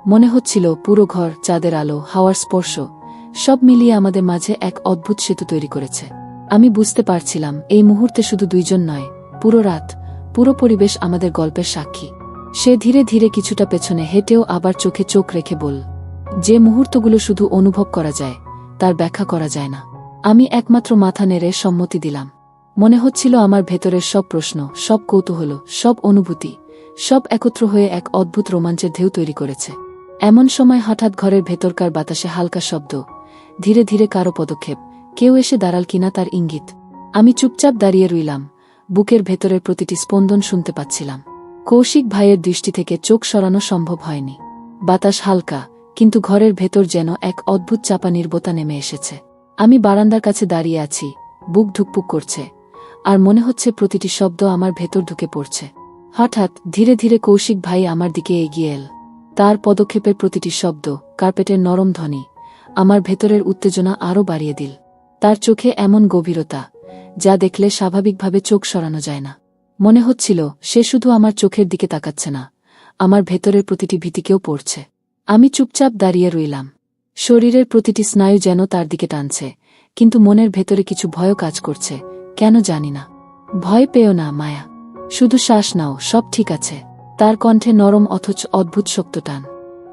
মনে হচ্ছিল পুরো ঘর, চাঁদের আলো, হাওয়ার স্পর্শ, সব মিলিয়ে আমাদের মাঝে এক অদ্ভুত সেতু তৈরি করেছে। আমি বুঝতে পারছিলাম এই মুহূর্তে শুধু দুইজন নয়, পুরো রাত, পুরো পরিবেশ আমাদের গল্পের সাক্ষী। সে ধীরে ধীরে কিছুটা পেছনে হেঁটেও আবার চোখে চোখ রেখে বলল, যে মুহূর্তগুলো শুধু অনুভব করা যায়, তার ব্যাখ্যা করা যায় না। আমি একমাত্র মাথা নেড়ে সম্মতি দিলাম। মনে হচ্ছিল আমার ভেতরের সব প্রশ্ন, সব কৌতূহল, সব অনুভূতি, সব একত্র হয়ে এক অদ্ভুত রোমাঞ্চের ঢেউ তৈরি করেছে। এমন সময় হঠাৎ ঘরের ভেতরকার বাতাসে হালকা শব্দ, ধীরে ধীরে কারো পদক্ষেপ, কেউ এসে দাঁড়াল কিনা তার ইঙ্গিত। আমি চুপচাপ দাঁড়িয়ে রইলাম, বুকের ভেতরের প্রতিটি স্পন্দন শুনতে পাচ্ছিলাম। কৌশিক ভাইয়ের দৃষ্টি থেকে চোখ সরানো সম্ভব হয়নি। বাতাস হালকা, কিন্তু ঘরের ভেতর যেন এক অদ্ভুত চাপা নীরবতা নেমে এসেছে। আমি বারান্দার কাছে দাঁড়িয়ে আছি, বুক ধুকপুক করছে, আর মনে হচ্ছে প্রতিটি শব্দ আমার ভেতর ঢুকে পড়ছে। হঠাৎ ধীরে ধীরে কৌশিক ভাই আমার দিকে এগিয়ে এল। তার পদক্ষেপের প্রতিটি শব্দ, কার্পেটের নরম ধ্বনি, আমার ভেতরের উত্তেজনা আরও বাড়িয়ে দিল। তার চোখে এমন গভীরতা, যা দেখলে স্বাভাবিকভাবে চোখ সরানো যায় না। মনে হচ্ছিল সে শুধু আমার চোখের দিকে তাকাচ্ছে না, আমার ভেতরের প্রতিটি ভীতিকেও পড়ছে। আমি চুপচাপ দাঁড়িয়ে রইলাম। শরীরের প্রতিটি স্নায়ু যেন তার দিকে টানছে, কিন্তু মনের ভেতরে কিছু ভয়ও কাজ করছে, কেন জানি না। ভয় পেও না মায়া, শুধু শ্বাস নাও, সব ঠিক আছে। তার কণ্ঠে নরম অথচ অদ্ভুত শক্ত টান।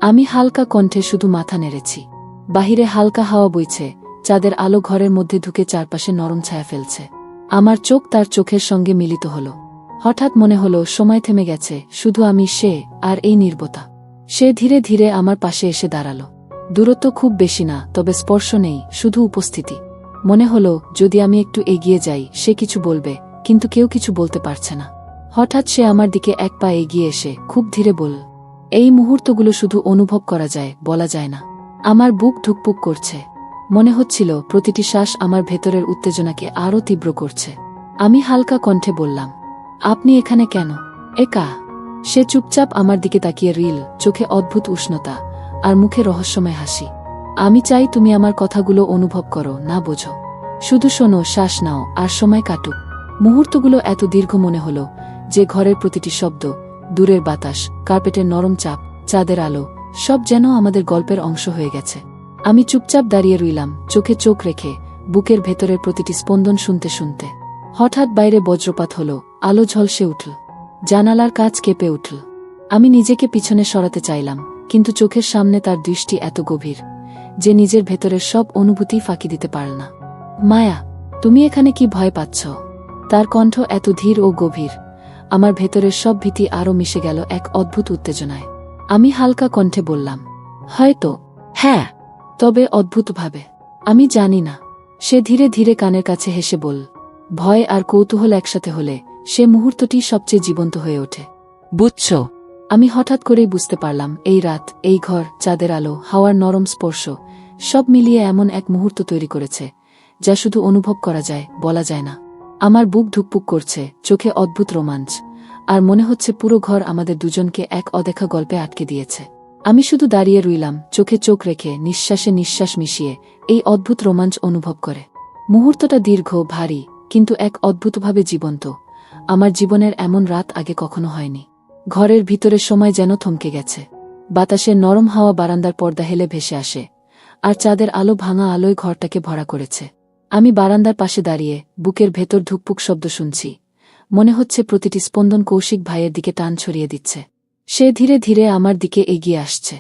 আমি হালকা কণ্ঠে শুধু মাথা নেড়েছি। বাহিরে হালকা হাওয়া বইছে, চাঁদের আলো ঘরের মধ্যে ঢুকে চারপাশে নরম ছায়া ফেলছে। আমার চোখ তার চোখের সঙ্গে মিলিত হল। হঠাৎ মনে হলো সময় থেমে গেছে, শুধু আমি, সে, আর এই নীরবতা। সে ধীরে ধীরে আমার পাশে এসে দাঁড়াল। দূরত্ব খুব বেশি না, তবে স্পর্শ নেই, শুধু উপস্থিতি। মনে হলো যদি আমি একটু এগিয়ে যাই সে কিছু বলবে, কিন্তু কেউ কিছু বলতে পারছে না। হঠাৎ সে আমার দিকে এক পা এগিয়ে এসে খুব ধীরে বলল, এই মুহূর্তগুলো শুধু অনুভব করা যায়, বলা যায় না। আমার বুক ধুকপুক করছে। মনে হচ্ছিল প্রতিটি শ্বাস আমার ভেতরের উত্তেজনাকে আরও তীব্র করছে। আমি হালকা কণ্ঠে বললাম, আপনি এখানে কেন? একা? সে চুপচাপ আমার দিকে তাকিয়ে রইল, চোখে অদ্ভুত উষ্ণতা, আর মুখে রহস্যময় হাসি। আমি চাই তুমি আমার কথাগুলো অনুভব করো, না বোঝো। শুধু শোনো, শ্বাস নাও, আর সময় কাটুক। মুহূর্তগুলো এত দীর্ঘ মনে হলো যে ঘরের প্রতিটি শব্দ, দূরের বাতাস, কার্পেটের নরম চাপ, চাঁদের আলো, সব যেন আমাদের গল্পের অংশ হয়ে গেছে। আমি চুপচাপ দাঁড়িয়ে রইলাম, চোখে চোখ রেখে, বুকের ভেতরের প্রতিটি স্পন্দন শুনতে শুনতে। হঠাৎ বাইরে বজ্রপাত হলো, আলো ঝলসে উঠল, জানালার কাঁচ কেঁপে উঠল। আমি নিজেকে পিছনে সরাতে চাইলাম, কিন্তু চোখের সামনে তার দৃষ্টি এত গভীর যে নিজের ভেতরের সব অনুভূতি ফাঁকি দিতে পারল না। মায়া, তুমি এখানে কি ভয় পাচ্ছ? তার কণ্ঠ এত ধীর ও গভীর, আমার ভেতরের সব ভীতি আরও মিশে গেল এক অদ্ভুত উত্তেজনায়। আমি হালকা কণ্ঠে বললাম, হয়তো। হ্যাঁ, তবে অদ্ভুতভাবে। আমি জানি না। সে ধীরে ধীরে কানের কাছে হেসে বলল, ভয় আর কৌতূহল একসাথে হলে সে মুহূর্তটি সবচেয়ে জীবন্ত হয়ে ওঠে। বুঝছ? আমি হঠাৎ করেই বুঝতে পারলাম, এই রাত, এই ঘর, চাঁদের আলো, হাওয়ার নরম স্পর্শ, সব মিলিয়ে এমন এক মুহূর্ত তৈরি করেছে যা শুধু অনুভব করা যায়, বলা যায় না। আমার বুক ধুকপুক করছে, চোখে অদ্ভুত রোমাঞ্চ, আর মনে হচ্ছে পুরো ঘর আমাদের দুজনকে এক অদেখা গল্পে আটকে দিয়েছে। আমি শুধু দাঁড়িয়ে রইলাম, চোখে চোখ রেখে, নিঃশ্বাসে নিঃশ্বাস মিশিয়ে এই অদ্ভুত রোমাঞ্চ অনুভব করে। মুহূর্তটা দীর্ঘ, ভারী, কিন্তু এক অদ্ভুতভাবে জীবন্ত। আমার জীবনের এমন রাত আগে কখনো হয়নি। ঘরের ভিতরের সময় যেন থমকে গেছে। বাতাসের নরম হাওয়া বারান্দার পর্দা হেলে ভেসে আসে, আর চাঁদের আলো ভাঙা আলোয় ঘরটাকে ভরা করেছে। আমি বারান্দার পাশে দাঁড়িয়ে বুকের ভেতর ধুকপুক শব্দ শুনছি। মনে হচ্ছে প্রতিটি স্পন্দন কৌশিক ভাইয়ের দিকে টান ছড়িয়ে দিচ্ছে। সে ধীরে ধীরে আমার দিকে এগিয়ে আসছে।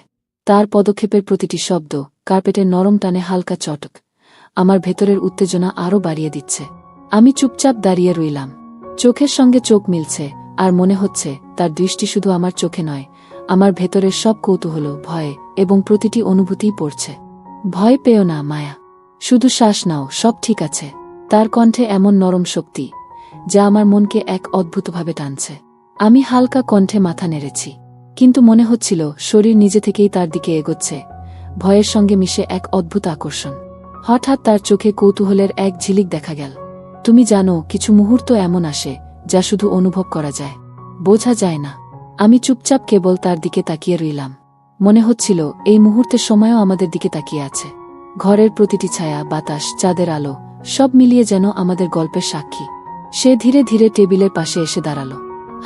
তার পদক্ষেপের প্রতিটি শব্দ, কার্পেটের নরম টানে হালকা চটক, আমার ভেতরের উত্তেজনা আরও বাড়িয়ে দিচ্ছে। আমি চুপচাপ দাঁড়িয়ে রইলাম, চোখের সঙ্গে চোখ মিলছে, আর মনে হচ্ছে তার দৃষ্টি শুধু আমার চোখে নয়, আমার ভেতরের সব কৌতূহল, ভয় এবং প্রতিটি অনুভূতিই পড়ছে। ভয় পেও না মায়া, শুধু শ্বাস নাও, সব ঠিক আছে। তার কণ্ঠে এমন নরম শক্তি যা আমার মনকে এক অদ্ভুতভাবে টানছে। আমি হালকা কণ্ঠে মাথা নেড়েছি, কিন্তু মনে হচ্ছিল শরীর নিজে থেকেই তার দিকে এগোচ্ছে, ভয়ের সঙ্গে মিশে এক অদ্ভুত আকর্ষণ। হঠাৎ তার চোখে কৌতূহলের এক ঝিলিক দেখা গেল। তুমি জানো, কিছু মুহূর্ত এমন আসে যা শুধু অনুভব করা যায়, বোঝা যায় না। আমি চুপচাপ কেবল তার দিকে তাকিয়ে রইলাম। মনে হচ্ছিল এই মুহূর্তের সময়ও আমাদের দিকে তাকিয়ে আছে। ঘরের প্রতিটি ছায়া, বাতাস, চাঁদের আলো, সব মিলিয়ে যেন আমাদের গল্পের সাক্ষী। সে ধীরে ধীরে টেবিলের পাশে এসে দাঁড়ালো।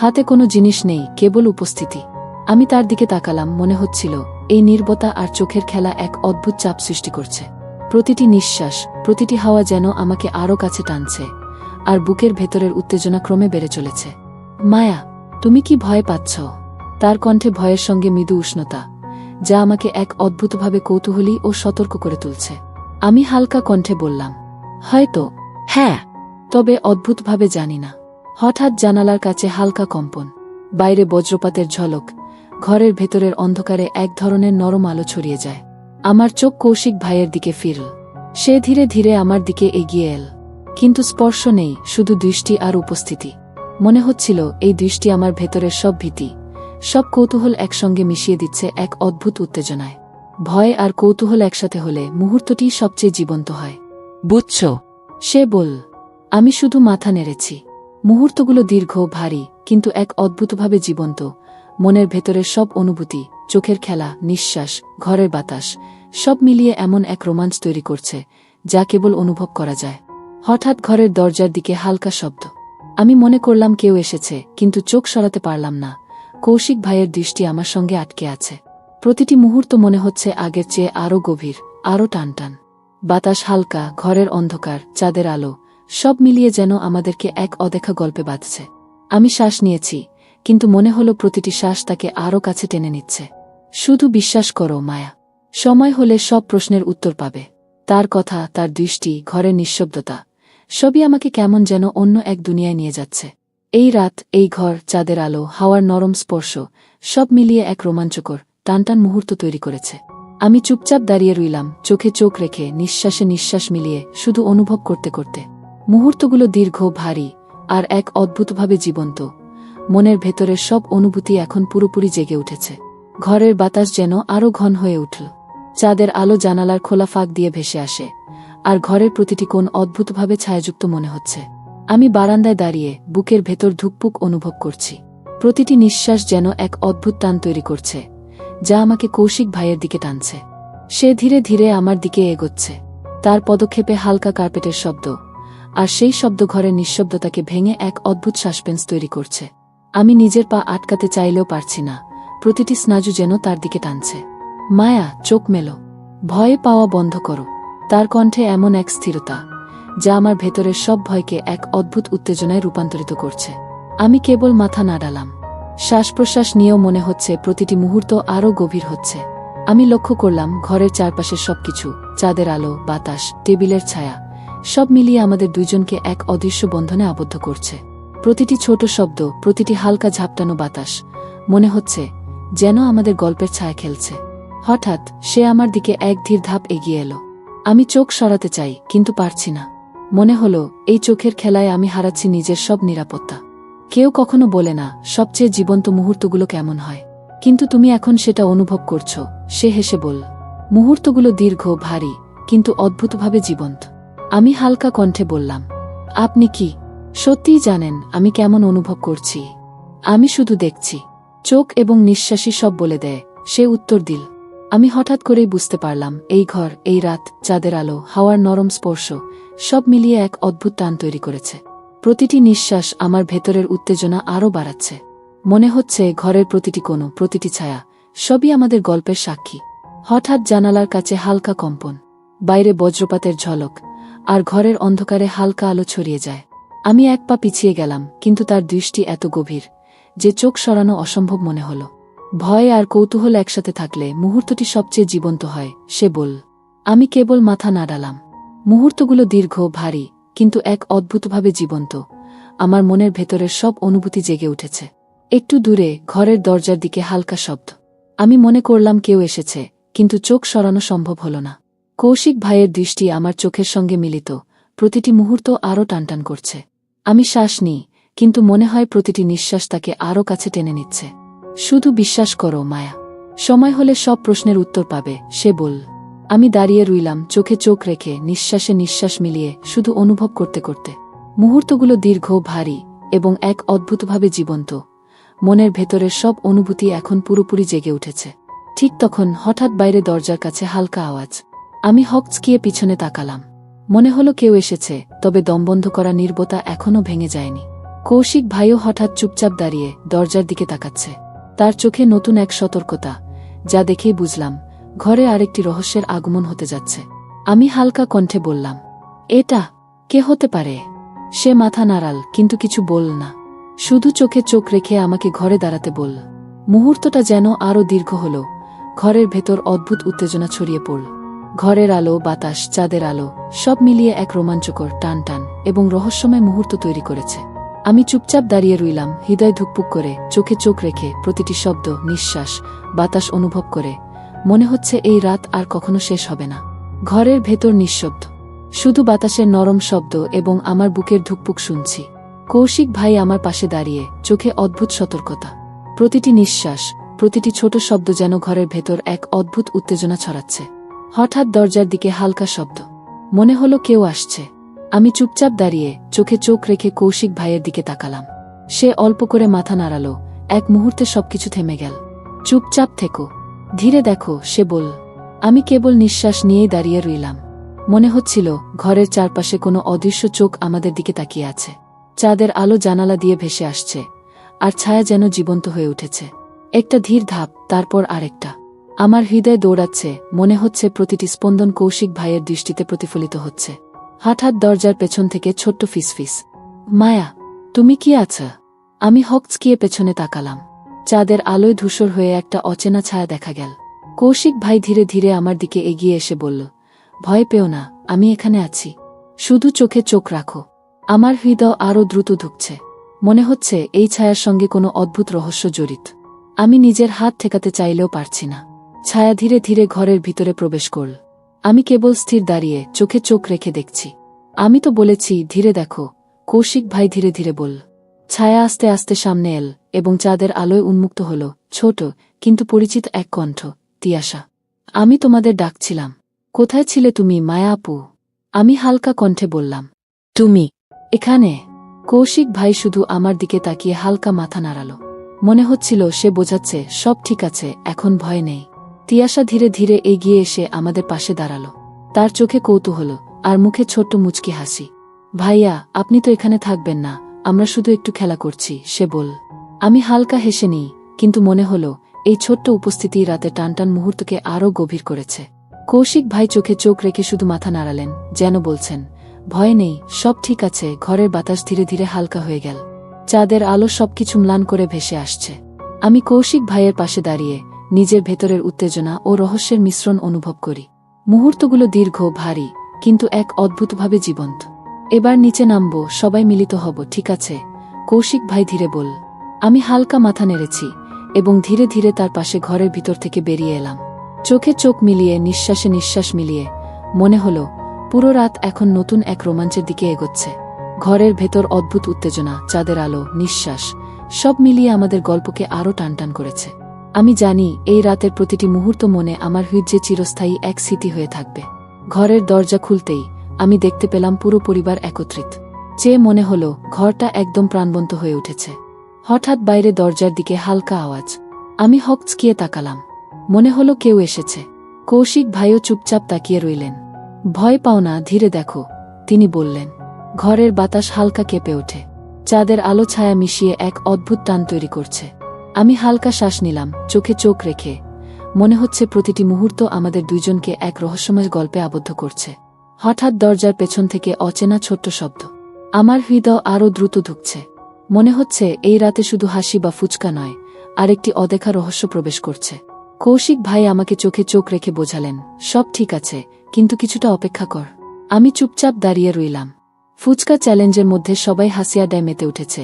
হাতে কোনো জিনিস নেই, কেবল উপস্থিতি। আমি তার দিকে তাকালাম, মনে হচ্ছিল এই নীরবতা আর চোখের খেলা এক অদ্ভুত চাপ সৃষ্টি করছে। প্রতিটি নিঃশ্বাস, প্রতিটি হাওয়া যেন আমাকে আরও কাছে টানছে, আর বুকের ভেতরের উত্তেজনা ক্রমে বেড়ে চলেছে। মায়া, তুমি কি ভয় পাচ্ছ? তার কণ্ঠে ভয়ের সঙ্গে মৃদু উষ্ণতা, যা আমাকে এক অদ্ভুতভাবে কৌতূহলী ও সতর্ক করে তুলছে। আমি হালকা কণ্ঠে বললাম, হয়তো। হ্যাঁ, তবে অদ্ভুতভাবে জানি না। হঠাৎ জানালার কাছে হালকা কম্পন, বাইরে বজ্রপাতের ঝলক, ঘরের ভেতরের অন্ধকারে এক ধরনের নরম আলো ছড়িয়ে যায়। আমার চোখ কৌশিক ভাইয়ের দিকে ফিরল। সে ধীরে ধীরে আমার দিকে এগিয়ে এল, কিন্তু স্পর্শ নেই, শুধু দৃষ্টি আর উপস্থিতি। মনে হচ্ছিল এই দৃষ্টি আমার ভেতরের সব ভীতি, সব কৌতূহল একসঙ্গে মিশিয়ে দিচ্ছে এক অদ্ভুত উত্তেজনায়। ভয় আর কৌতূহল একসাথে হলে মুহূর্তটি সবচেয়ে জীবন্ত হয়। বুঝছ? সে বলল। আমি শুধু মাথা নেড়েছি। মুহূর্তগুলো দীর্ঘ, ভারী, কিন্তু এক অদ্ভুতভাবে জীবন্ত। মনের ভেতরের সব অনুভূতি, চোখের খেলা, নিঃশ্বাস, ঘরের বাতাস, সব মিলিয়ে এমন এক রোমাঞ্চ তৈরি করছে যা কেবল অনুভব করা যায়। হঠাৎ ঘরের দরজার দিকে হালকা শব্দ। আমি মনে করলাম কেউ এসেছে, কিন্তু চোখ সরাতে পারলাম না। কৌশিক ভাইয়ের দৃষ্টি আমার সঙ্গে আটকে আছে। প্রতিটি মুহূর্ত মনে হচ্ছে আগের চেয়ে আরও গভীর, আরও টানটান। বাতাস হালকা, ঘরের অন্ধকার, চাঁদের আলো, সব মিলিয়ে যেন আমাদেরকে এক অদেখা গল্পে বাঁধছে। আমি শ্বাস নিয়েছি, কিন্তু মনে হলো প্রতিটি শ্বাস তাকে আরও কাছে টেনে নিচ্ছে। শুধু বিশ্বাস করো মায়া, সময় হলে সব প্রশ্নের উত্তর পাবে। তার কথা, তার দৃষ্টি, ঘরের নিঃশব্দতা, সবই আমাকে কেমন যেন অন্য এক দুনিয়ায় নিয়ে যাচ্ছে। এই রাত, এই ঘর, চাঁদের আলো, হাওয়ার নরম স্পর্শ, সব মিলিয়ে এক রোমাঞ্চকর, টানটান মুহূর্ত তৈরি করেছে। আমি চুপচাপ দাঁড়িয়ে রইলাম, চোখে চোখ রেখে, নিঃশ্বাসে নিঃশ্বাস মিলিয়ে, শুধু অনুভব করতে করতে। মুহূর্তগুলো দীর্ঘ, ভারী, আর এক অদ্ভুতভাবে জীবন্ত। মনের ভেতরের সব অনুভূতি এখন পুরোপুরি জেগে উঠেছে। ঘরের বাতাস যেন আরও ঘন হয়ে উঠল। চাঁদের আলো জানালার খোলা ফাঁক দিয়ে ভেসে আসে, আর ঘরের প্রতিটি কোণ অদ্ভুতভাবে ছায়াযুক্ত মনে হচ্ছে। আমি বারান্দায় দাঁড়িয়ে বুকের ভেতর ধুকপুক অনুভব করছি। প্রতিটি নিঃশ্বাস যেন এক অদ্ভুত টান তৈরি করছে, যা আমাকে কৌশিক ভাইয়ের দিকে টানছে। সে ধীরে ধীরে আমার দিকে এগোচ্ছে, তার পদক্ষেপে হালকা কার্পেটের শব্দ, আর সেই শব্দ ঘরের নিঃশব্দতাকে ভেঙে এক অদ্ভুত সাসপেন্স তৈরি করছে। আমি নিজের পা আটকাতে চাইলেও পারছি না, প্রতিটি স্নায়ু যেন তার দিকে টানছে। মায়া, চোখ মেলো। ভয়ে পাওয়া বন্ধ করো। তার কণ্ঠে এমন এক স্থিরতা যা আমার ভেতরের সব ভয়কে এক অদ্ভুত উত্তেজনায় রূপান্তরিত করছে। আমি কেবল মাথা নাড়ালাম। শ্বাস প্রশ্বাস নিয়েও মনে হচ্ছে প্রতিটি মুহূর্ত আরও গভীর হচ্ছে। আমি লক্ষ্য করলাম ঘরের চারপাশের সবকিছু, চাঁদের আলো, বাতাস, টেবিলের ছায়া, সব মিলিয়ে আমাদের দুইজনকে এক অদৃশ্য বন্ধনে আবদ্ধ করছে। প্রতিটি ছোট শব্দ, প্রতিটি হালকা ঝাপটানো বাতাস, মনে হচ্ছে যেন আমাদের গল্পের ছায়া খেলছে। হঠাৎ সে আমার দিকে এক ধীর ধাপ এগিয়ে এলো। আমি চোখ সরাতে চাই, কিন্তু পারছি না। মনে হলো এই চোখের খেলায় আমি হারাচ্ছি নিজের সব নিরাপত্তা। কেউ কখনো বলে না সবচেয়ে জীবন্ত মুহূর্তগুলো কেমন হয়, কিন্তু তুমি এখন সেটা অনুভব করছো, সে হেসে বলল। মুহূর্তগুলো দীর্ঘ, ভারী, কিন্তু অদ্ভুতভাবে জীবন্ত। আমি হালকা কণ্ঠে বললাম, আপনি কি সত্যিই জানেন আমি কেমন অনুভব করছি? আমি শুধু দেখছি। চোখ এবং নিঃশ্বাসই সব বলে দেয়, সে উত্তর দিল। আমি হঠাৎ করেই বুঝতে পারলাম এই ঘর, এই রাত, চাঁদের আলো, হাওয়ার নরম স্পর্শ, সব মিলিয়ে এক অদ্ভুত টান তৈরি করেছে। প্রতিটি নিঃশ্বাস আমার ভেতরের উত্তেজনা আরও বাড়াচ্ছে। মনে হচ্ছে ঘরের প্রতিটি কোণ, প্রতিটি ছায়া, সবই আমাদের গল্পের সাক্ষী। হঠাৎ জানালার কাছে হালকা কম্পন, বাইরে বজ্রপাতের ঝলক, আর ঘরের অন্ধকারে হালকা আলো ছড়িয়ে যায়। আমি এক পা পিছিয়ে গেলাম, কিন্তু তার দৃষ্টি এত গভীর যে চোখ সরানো অসম্ভব মনে হল। ভয় আর কৌতূহল একসাথে থাকলে মুহূর্তটি সবচেয়ে জীবন্ত হয়, সে বলল। আমি কেবল মাথা নাড়ালাম। মুহূর্তগুলো দীর্ঘ, ভারী, কিন্তু এক অদ্ভুতভাবে জীবন্ত। আমার মনের ভেতরের সব অনুভূতি জেগে উঠেছে। একটু দূরে ঘরের দরজার দিকে হালকা শব্দ। আমি মনে করলাম কেউ এসেছে, কিন্তু চোখ সরানো সম্ভব হল না। কৌশিক ভাইয়ের দৃষ্টি আমার চোখের সঙ্গে মিলিত, প্রতিটি মুহূর্ত আরও টানটান করছে। আমি শ্বাস নিই, কিন্তু মনে হয় প্রতিটি নিঃশ্বাস তাকে আরও কাছে টেনে নিচ্ছে। শুধু বিশ্বাস করো মায়া, সময় হলে সব প্রশ্নের উত্তর পাবে, সে বলল। আমি দাঁড়িয়ে রইলাম, চোখে চোখ রেখে, নিঃশ্বাসে নিঃশ্বাস মিলিয়ে, শুধু অনুভব করতে করতে। মুহূর্তগুলো দীর্ঘ, ভারী, এবং এক অদ্ভুতভাবে জীবন্ত। মনের ভেতরের সব অনুভূতি এখন পুরোপুরি জেগে উঠেছে। ঠিক তখন হঠাৎ বাইরে দরজার কাছে হালকা আওয়াজ। আমি হকচকিয়ে পিছনে তাকালাম। মনে হলো কেউ এসেছে, তবে দমবন্ধ করা নীরবতা এখনও ভেঙে যায়নি। কৌশিক ভাইও হঠাৎ চুপচাপ দাঁড়িয়ে দরজার দিকে তাকাচ্ছে। তার চোখে নতুন এক সতর্কতা, যা দেখেই বুঝলাম ঘরে আরেকটি রহস্যের আগমন হতে যাচ্ছে। আমি হালকা কণ্ঠে বললাম, এটা কে হতে পারে? সে মাথা নাড়াল, কিন্তু কিছু বলল না। শুধু চোখে চোখ রেখে আমাকে ঘরে দাঁড়াতে বলল। মুহূর্তটা যেন আরও দীর্ঘ হল। ঘরের ভেতর অদ্ভুত উত্তেজনা ছড়িয়ে পড়ল। ঘরের আলো, বাতাস, চাঁদের আলো, সব মিলিয়ে এক রোমাঞ্চকর, টান টান এবং রহস্যময় মুহূর্ত তৈরি করেছে। আমি চুপচাপ দাঁড়িয়ে রইলাম, হৃদয় ধুকপুক করে, চোখে চোখ রেখে, প্রতিটি শব্দ, নিঃশ্বাস, বাতাস অনুভব করে। মনে হচ্ছে এই রাত আর কখনো শেষ হবে না। ঘরের ভেতর নিঃশব্দ, শুধু বাতাসের নরম শব্দ এবং আমার বুকের ধুকপুক শুনছি। কৌশিক ভাই আমার পাশে দাঁড়িয়ে, চোখে অদ্ভুত সতর্কতা। প্রতিটি নিঃশ্বাস, প্রতিটি ছোট শব্দ যেন ঘরের ভেতর এক অদ্ভুত উত্তেজনা ছড়াচ্ছে। হঠাৎ দরজার দিকে হালকা শব্দ। মনে হলো কেউ আসছে। আমি চুপচাপ দাঁড়িয়ে, চোখে চোখ রেখে কৌশিক ভাইয়ের দিকে তাকালাম। সে অল্প করে মাথা নাড়ালো। এক মুহূর্তে সবকিছু থেমে গেল। চুপচাপ থেকো, ধীরে দেখো, সে বলল। আমি কেবল নিঃশ্বাস নিয়েই দাঁড়িয়ে রইলাম। মনে হচ্ছিল ঘরের চারপাশে কোনো অদৃশ্য চোখ আমাদের দিকে তাকিয়ে আছে। চাঁদের আলো জানালা দিয়ে ভেসে আসছে, আর ছায়া যেন জীবন্ত হয়ে উঠেছে। একটা ধীর ধাপ, তারপর আরেকটা। আমার হৃদয় দৌড়াচ্ছে, মনে হচ্ছে প্রতিটি স্পন্দন কৌশিক ভাইয়ের দৃষ্টিতে প্রতিফলিত হচ্ছে। হঠাৎ দরজার পেছন থেকে ছোট্ট ফিসফিস, মায়া, তুমি কি আছো? আমি হকচকিয়ে পেছনে তাকালাম। চাঁদের আলোয় ধূসর হয়ে একটা অচেনা ছায়া দেখা গেল। কৌশিক ভাই ধীরে ধীরে আমার দিকে এগিয়ে এসে বলল, ভয় পেও না, আমি এখানে আছি। শুধু চোখে চোখ রাখো। আমার হৃদয় আরও দ্রুত ধুকছে। মনে হচ্ছে এই ছায়ার সঙ্গে কোনো অদ্ভুত রহস্য জড়িত। আমি নিজের হাত ঠেকাতে চাইলেও পারছি না। ছায়া ধীরে ধীরে ঘরের ভিতরে প্রবেশ করল। আমি কেবল স্থির দাঁড়িয়ে, চোখে চোখ রেখে দেখছি। আমি তো বলেছি ধীরে দেখো, কৌশিক ভাই ধীরে ধীরে বলল। ছায়া আস্তে আস্তে সামনে এল, এবং চাঁদের আলোয় উন্মুক্ত হল ছোট কিন্তু পরিচিত এক কণ্ঠ, তিয়াশা। আমি তোমাদের ডাকছিলাম। কোথায় ছিলে তুমি, মায়া আপু? আমি হালকা কণ্ঠে বললাম। তুমি এখানে? কৌশিক ভাই শুধু আমার দিকে তাকিয়ে হালকা মাথা নাড়াল। মনে হচ্ছিল সে বোঝাচ্ছে সব ঠিক আছে, এখন ভয় নেই। তিয়াশা ধীরে ধীরে এগিয়ে এসে আমাদের পাশে দাঁড়াল। তার চোখে কৌতূহল, আর মুখে ছোট্ট মুচকি হাসি। ভাইয়া, আপনি তো এখানে থাকবেন না, আমরা শুধু একটু খেলা করছি, সে বলল। আমি হালকা হেসে নিই, কিন্তু মনে হলো এই ছোট্ট উপস্থিতি রাতে টানটান মুহূর্তকে আরও গভীর করেছে। কৌশিক ভাই চোখে চোখ রেখে শুধু মাথা নাড়ালেন, যেন বলছেন, ভয় নেই, সব ঠিক আছে। ঘরের বাতাস ধীরে ধীরে হালকা হয়ে গেল। চাঁদের আলো সবকিছু ম্লান করে ভেসে আসছে। আমি কৌশিক ভাইয়ের পাশে দাঁড়িয়ে নিজের ভেতরের উত্তেজনা ও রহস্যের মিশ্রণ অনুভব করি। মুহূর্তগুলো দীর্ঘ, ভারী, কিন্তু এক অদ্ভুতভাবে জীবন্ত। এবার নিচে নামব, সবাই মিলিত হব, ঠিক আছে? কৌশিক ভাই ধীরে বল। আমি হালকা মাথা নেড়েছি এবং ধীরে ধীরে তার পাশে ঘরের ভিতর থেকে বেরিয়ে এলাম। চোখে চোখ মিলিয়ে, নিঃশ্বাসে নিঃশ্বাস মিলিয়ে মনে হলো পুরো রাত এখন নতুন এক রোমাঞ্চের দিকে এগোচ্ছে। ঘরের ভেতর অদ্ভুত উত্তেজনা, চাঁদের আলো, নিঃশ্বাস, সব মিলিয়ে আমাদের গল্পকে আরও টানটান করেছে। আমি জানি এই রাতের প্রতিটি মুহূর্ত মনে আমার হৃদয়ে চিরস্থায়ী এক স্মৃতি হয়ে থাকবে। ঘরের দরজা খুলতেই আমি দেখতে পেলাম পুরো পরিবার একত্রিত। চেয়ে মনে হলো ঘরটা একদম প্রাণবন্ত হয়ে উঠেছে। হঠাৎ বাইরে দরজার দিকে হালকা আওয়াজ। আমি হকচকিয়ে তাকালাম। মনে হলো কেউ এসেছে। কৌশিক ভাইও চুপচাপ তাকিয়ে রইলেন। ভয় পাও না, ধীরে দেখো, তিনি বললেন। ঘরের বাতাস হালকা কেঁপে ওঠে। চাঁদের আলো ছায়া মিশিয়ে এক অদ্ভুত টান তৈরি করছে। আমি হালকা শ্বাস নিলাম, চোখে চোখ রেখে। মনে হচ্ছে প্রতিটি মুহূর্ত আমাদের দুইজনকে এক রহস্যময় গল্পে আবদ্ধ করছে। হঠাৎ দরজার পেছন থেকে অচেনা ছোট্ট শব্দ। আমার হৃদয় আরও দ্রুত ধুকছে। মনে হচ্ছে এই রাতে শুধু হাসি বা ফুচকা নয়, আরেকটি অদেখা রহস্য প্রবেশ করছে। কৌশিক ভাই আমাকে চোখে চোখ রেখে বোঝালেন, সব ঠিক আছে, কিন্তু কিছুটা অপেক্ষা কর। আমি চুপচাপ দাঁড়িয়ে রইলাম। ফুচকা চ্যালেঞ্জের মধ্যে সবাই হাসি আড্ডায় মেতে উঠেছে,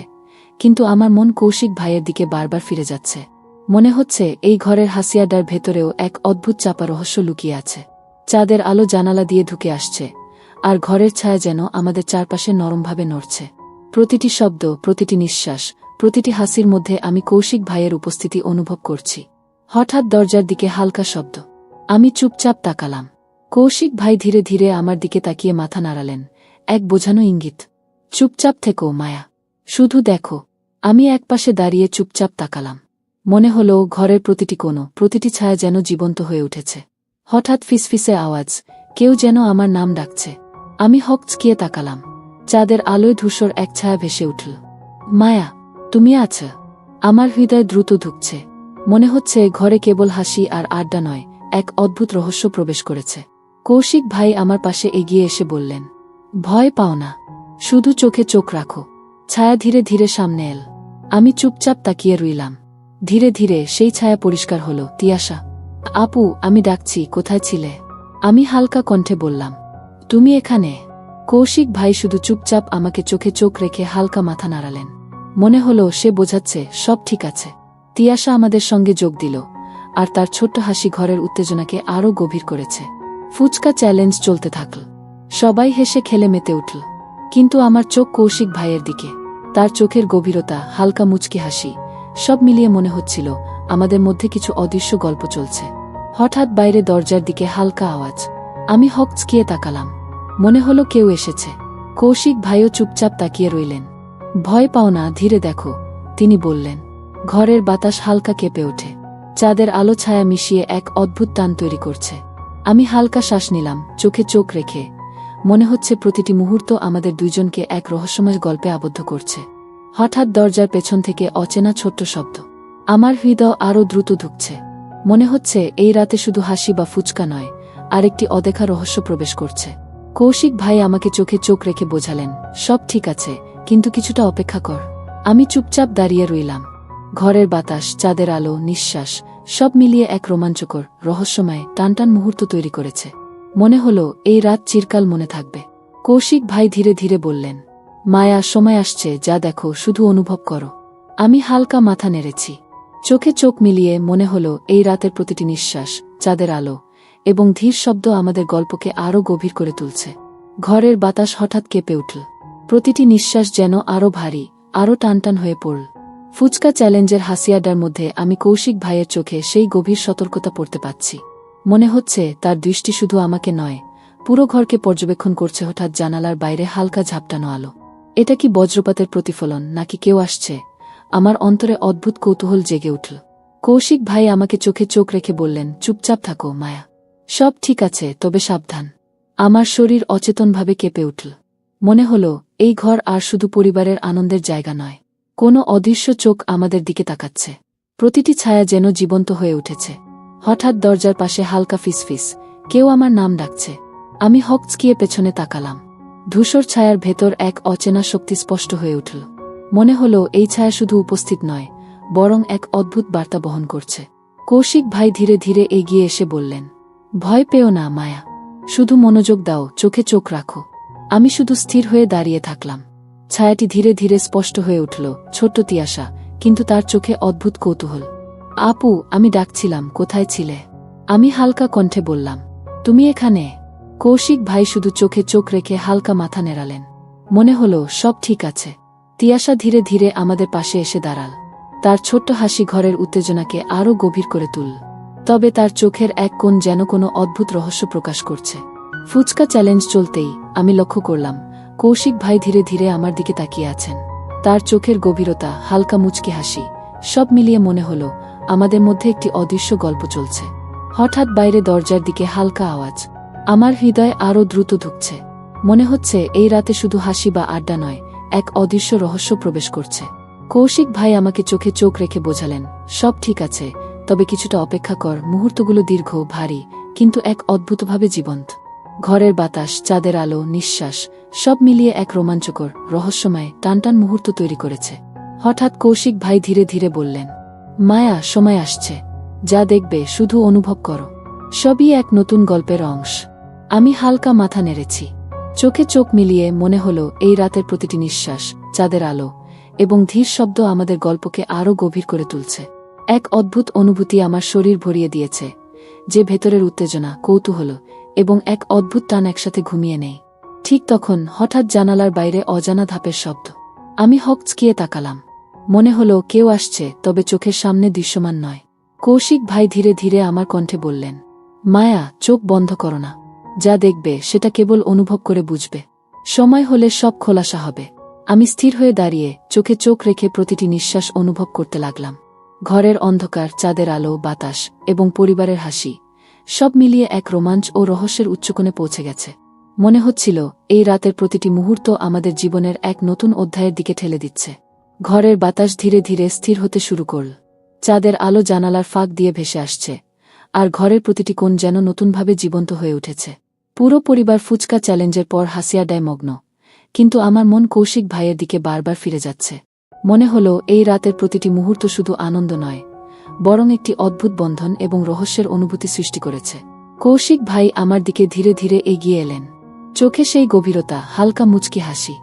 কিন্তু আমার মন কৌশিক ভাইয়ের দিকে বারবার ফিরে যাচ্ছে। মনে হচ্ছে এই ঘরের হাসি আড্ডার ভেতরেও এক অদ্ভুত চাপা রহস্য লুকিয়ে আছে। চাঁদের আলো জানালা দিয়ে ঢুকে আসছে, আর ঘরের ছায়া যেন আমাদের চারপাশে নরমভাবে নড়ছে। প্রতিটি শব্দ, প্রতিটি নিঃশ্বাস, প্রতিটি হাসির মধ্যে আমি কৌশিক ভাইয়ের উপস্থিতি অনুভব করছি। হঠাৎ দরজার দিকে হালকা শব্দ। আমি চুপচাপ তাকালাম। কৌশিক ভাই ধীরে ধীরে আমার দিকে তাকিয়ে মাথা নাড়ালেন, এক বোঝানো ইঙ্গিত। চুপচাপ থেকো মায়া, শুধু দেখো। আমি একপাশে দাঁড়িয়ে চুপচাপ তাকালাম। মনে হলো ঘরের প্রতিটি কোণ, প্রতিটি ছায়া যেন জীবন্ত হয়ে উঠেছে। হঠাৎ ফিসফিসে আওয়াজ, কেউ যেন আমার নাম ডাকছে। আমি হকচকিয়ে তাকালাম। চাঁদের আলোয় ধূসর এক ছায়া ভেসে উঠল। মায়া, তুমি আছো? আমার হৃদয় দ্রুত ধুকছে। মনে হচ্ছে ঘরে কেবল হাসি আর আড্ডা নয়, এক অদ্ভুত রহস্য প্রবেশ করেছে। কৌশিক ভাই আমার পাশে এগিয়ে এসে বললেন, ভয় পাও না, শুধু চোখে চোখ রাখো। ছায়া ধীরে ধীরে সামনে এল। আমি চুপচাপ তাকিয়ে রইলাম। ধীরে ধীরে সেই ছায়া পরিষ্কার হলো। তিয়াশা, আপু, আমি ডাকছি, কোথায় ছিলে? আমি হালকা কণ্ঠে বললাম, তুমি এখানে? কৌশিক ভাই শুধু চুপচাপ আমাকে চোখে চোখ রেখে হালকা মাথা নাড়ালেন। মনে হলো সে বোঝাচ্ছে সব ঠিক আছে। তিয়াশা আমাদের সঙ্গে যোগ দিল, আর তার ছোট্ট হাসি ঘরের উত্তেজনাকে আরও গভীর করেছে। ফুচকা চ্যালেঞ্জ চলতে থাকল। সবাই হেসে খেলে মেতে উঠল, কিন্তু আমার চোখ কৌশিক ভাইয়ের দিকে। তার চোখের গভীরতা, হালকা মুচকি হাসি, সব মিলিয়ে মনে হচ্ছিল আমাদের মধ্যে কিছু অদৃশ্য গল্প চলছে। হঠাৎ বাইরে দরজার দিকে হালকা আওয়াজ। আমি হকচকিয়ে তাকালাম। মনে হলো কেউ এসেছে। কৌশিক ভাইও চুপচাপ তাকিয়ে রইলেন। ভয় পাও না, ধীরে দেখো, তিনি বললেন। ঘরের বাতাস হালকা কেঁপে ওঠে। চাঁদের আলো ছায়া মিশিয়ে এক অদ্ভুত টান তৈরি করছে। আমি হালকা শ্বাস নিলাম, চোখে চোখ রেখে। মনে হচ্ছে প্রতিটি মুহূর্ত আমাদের দুইজনকে এক রহস্যময় গল্পে আবদ্ধ করছে। হঠাৎ দরজার পেছন থেকে অচেনা ছোট্ট শব্দ। আমার হৃদয় আরও দ্রুত ধুকছে। মনে হচ্ছে এই রাতে শুধু হাসি বা ফুচকা নয়, আরেকটি অদেখা রহস্য প্রবেশ করছে। কৌশিক ভাই আমাকে চোখে চোখ রেখে বোঝালেন, সব ঠিক আছে, কিন্তু কিছুটা অপেক্ষা কর। আমি চুপচাপ দাঁড়িয়ে রইলাম। ঘরের বাতাস, চাঁদের আলো, নিঃশ্বাস, সব মিলিয়ে এক রোমাঞ্চকর, রহস্যময়, টানটান মুহূর্ত তৈরি করেছে। মনে হলো এই রাত চিরকাল মনে থাকবে। কৌশিক ভাই ধীরে ধীরে বললেন, মায়া, সময় আসছে, যা দেখো, শুধু অনুভব করো। আমি হালকা মাথা নেড়েছি। চোখে চোখ মিলিয়ে মনে হলো এই রাতের প্রতিটি নিঃশ্বাস, চাঁদের আলো এবং ধীর শব্দ আমাদের গল্পকে আরও গভীর করে তুলছে। ঘরের বাতাস হঠাৎ কেঁপে উঠল। প্রতিটি নিঃশ্বাস যেন আরও ভারী, আরও টানটান হয়ে পড়ল। ফুচকা চ্যালেঞ্জের হাসিয়াডার মধ্যে আমি কৌশিক ভাইয়ের চোখে সেই গভীর সতর্কতা পড়তে পাচ্ছি। মনে হচ্ছে তার দৃষ্টি শুধু আমাকে নয়, পুরো ঘরকে পর্যবেক্ষণ করছে। হঠাৎ জানালার বাইরে হালকা ঝাপটানো আলো। এটা কি বজ্রপাতের প্রতিফলন, নাকি কেউ আসছে? আমার অন্তরে অদ্ভুত কৌতূহল জেগে উঠল। কৌশিক ভাই আমাকে চোখে চোখ রেখে বললেন, চুপচাপ থাকো মায়া, সব ঠিক আছে, তবে সাবধান। আমার শরীর অচেতনভাবে কেঁপে উঠল। মনে হলো এই ঘর আর শুধু পরিবারের আনন্দের জায়গা নয়, কোনো অদৃশ্য চোখ আমাদের দিকে তাকাচ্ছে। প্রতিটি ছায়া যেন জীবন্ত হয়ে উঠেছে। হঠাৎ দরজার পাশে হালকা ফিসফিস, কেউ আমার নাম ডাকছে। আমি হকচকিয়ে পেছনে তাকালাম। ধূসর ছায়ার ভেতর এক অচেনা শক্তি স্পষ্ট হয়ে উঠল। মনে হলো এই ছায়া শুধু উপস্থিত নয়, বরং এক অদ্ভুত বার্তা বহন করছে। কৌশিক ভাই ধীরে ধীরে এগিয়ে এসে বললেন, ভয় পেও না মায়া, শুধু মনোযোগ দাও, চোখে চোখ রাখো। আমি শুধু স্থির হয়ে দাঁড়িয়ে থাকলাম। ছায়াটি ধীরে ধীরে স্পষ্ট হয়ে উঠল, ছোট্ট তিয়াশা, কিন্তু তার চোখে অদ্ভুত কৌতূহল। আপু, আমি ডাকছিলাম, কোথায় ছিলে? আমি হালকা কণ্ঠে বললাম, তুমি এখানে? কৌশিক ভাই শুধু চোখে চোখ রেখে হালকা মাথা নেড়ালেন। মনে হলো সব ঠিক আছে। তিয়াশা ধীরে ধীরে আমাদের পাশে এসে দাঁড়াল। তার ছোট্ট হাসি ঘরের উত্তেজনাকে আরও গভীর করে তুলল। তবে তার চোখের এক কোণ যেন কোনো অদ্ভুত রহস্য প্রকাশ করছে। ফুচকা চ্যালেঞ্জ চলতেই আমি লক্ষ্য করলাম কৌশিক ভাই ধীরে ধীরে আমার দিকে তাকিয়ে আছেন। তার চোখের গভীরতা, হালকা মুচকি হাসি, সব মিলিয়ে মনে হলো আমাদের মধ্যে একটি অদৃশ্য গল্প চলছে। হঠাৎ বাইরে দরজার দিকে হালকা আওয়াজ। আমার হৃদয় আরও দ্রুত ধুকছে। মনে হচ্ছে এই রাতে শুধু হাসি বা আড্ডা নয়, এক অদৃশ্য রহস্য প্রবেশ করছে। কৌশিক ভাই আমাকে চোখে চোখ রেখে বোঝালেন, সব ঠিক আছে, তবে কিছুটা অপেক্ষা কর। মুহূর্তগুলো দীর্ঘ, ভারী, কিন্তু এক অদ্ভুতভাবে জীবন্ত। ঘরের বাতাস, চাঁদের আলো, নিঃশ্বাস, সব মিলিয়ে এক রোমাঞ্চকর, রহস্যময়, টানটান মুহূর্ত তৈরি করেছে। হঠাৎ কৌশিক ভাই ধীরে ধীরে বললেন, মায়া, সময় আসছে, যা দেখবে শুধু অনুভব করো। সবই এক নতুন গল্পের অংশ। আমি হালকা মাথা নেড়েছি। চোখে চোখ মিলিয়ে মনে হলো এই রাতের প্রতিটি নিঃশ্বাস, চাঁদের আলো এবং ধীর শব্দ আমাদের গল্পকে আরও গভীর করে তুলছে। এক অদ্ভুত অনুভূতি আমার শরীর ভরিয়ে দিয়েছে, যে ভেতরের উত্তেজনা, কৌতূহল এবং এক অদ্ভুত টান একসাথে ঘুমিয়ে নেই। ঠিক তখন হঠাৎ জানালার বাইরে অজানা ধাপের শব্দ। আমি হকচকিয়ে তাকালাম। মনে হলো কেউ আসছে, তবে চোখের সামনে দৃশ্যমান নয়। কৌশিক ভাই ধীরে ধীরে আমার কণ্ঠে বললেন, মায়া, চোখ বন্ধ করো না। যা দেখবে সেটা কেবল অনুভব করে বুঝবে। সময় হলে সব খোলাসা হবে। আমি স্থির হয়ে দাঁড়িয়ে চোখে চোখ রেখে প্রতিটি নিঃশ্বাস অনুভব করতে লাগলাম। ঘরের অন্ধকার, চাঁদের আলো, বাতাস এবং পরিবারের হাসি, সব মিলিয়ে এক রোমাঞ্চ ও রহস্যের উচ্চকোণে পৌঁছে গেছে। মনে হচ্ছিল এই রাতের প্রতিটি মুহূর্ত আমাদের জীবনের এক নতুন অধ্যায়ের দিকে ঠেলে দিচ্ছে। ঘরের বাতাস ধীরে ধীরে স্থির হতে শুরু করল। চাঁদের আলো জানালার ফাঁক দিয়ে ভেসে আসছে, আর ঘরের প্রতিটি কোণ যেন নতুনভাবে জীবন্ত হয়ে উঠেছে। পুরো পরিবার ফুচকা চ্যালেঞ্জের পর হাসি আড্ডায় মগ্ন, কিন্তু আমার মন কৌশিক ভাইয়ের দিকে বারবার ফিরে যাচ্ছে। মনে হলো এই রাতের প্রতিটি মুহূর্ত শুধু আনন্দ নয়, বরং একটি অদ্ভুত বন্ধন এবং রহস্যের অনুভূতি সৃষ্টি করেছে। কৌশিক ভাই আমার দিকে ধীরে ধীরে এগিয়ে এলেন। চোখে সেই গভীরতা, হালকা মুচকি হাসি।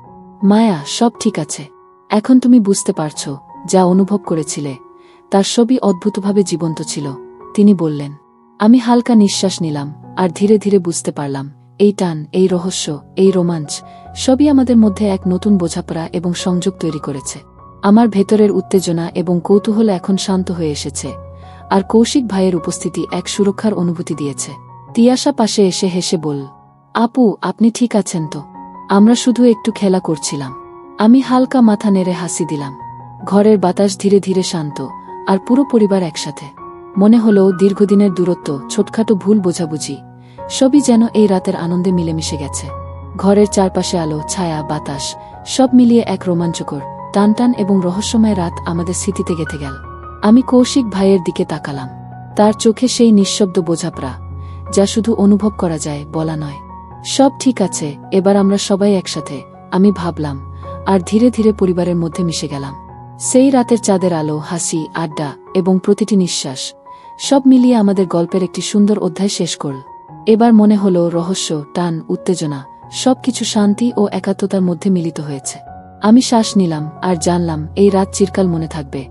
মায়া, সব ঠিক আছে। এখন তুমি বুঝতে পারছ, যা অনুভব করেছিলে তার সবই অদ্ভুতভাবে জীবন্ত ছিল, তিনি বললেন। আমি হালকা নিঃশ্বাস নিলাম, আর ধীরে ধীরে বুঝতে পারলাম এই টান, এই রহস্য, এই রোমাঞ্চ সবই আমাদের মধ্যে এক নতুন বোঝাপড়া এবং সংযোগ তৈরি করেছে। আমার ভেতরের উত্তেজনা এবং কৌতূহল এখন শান্ত হয়ে এসেছে, আর কৌশিক ভাইয়ের উপস্থিতি এক সুরক্ষার অনুভূতি দিয়েছে। তিয়াশা পাশে এসে হেসে বলল, আপু, আপনি ঠিক আছেন তো? আমরা শুধু একটু খেলা করছিলাম। আমি হালকা মাথা নেড়ে হাসি দিলাম। ঘরের বাতাস ধীরে ধীরে শান্ত, আর পুরো পরিবার একসাথে। মনে হলো দীর্ঘদিনের দূরত্ব, ছোটখাটো ভুল বোঝাবুঝি, সবই যেন এই রাতের আনন্দে মিলেমিশে গেছে। ঘরের চারপাশে আলো, ছায়া, বাতাস সব মিলিয়ে এক রোমাঞ্চকর, টানটান এবং রহস্যময় রাত আমাদের স্মৃতিতে গেঁথে গেল। আমি কৌশিক ভাইয়ের দিকে তাকালাম। তার চোখে সেই নিঃশব্দ বোঝাপড়া, যা শুধু অনুভব করা যায়, বলা নয়। সব ঠিক আছে, এবার আমরা সবাই একসাথে, আমি ভাবলাম, আর ধীরে ধীরে পরিবারের মধ্যে মিশে গেলাম। সেই রাতের চাঁদের আলো, হাসি, আড্ডা এবং প্রতিটি নিঃশ্বাস সব মিলিয়ে আমাদের গল্পের একটি সুন্দর অধ্যায় শেষ করল। এবার মনে হলো রহস্য, টান, উত্তেজনা সবকিছু শান্তি ও একাত্মতার মধ্যে মিলিত হয়েছে। আমি শ্বাস নিলাম, আর জানলাম এই রাত চিরকাল মনে থাকবে,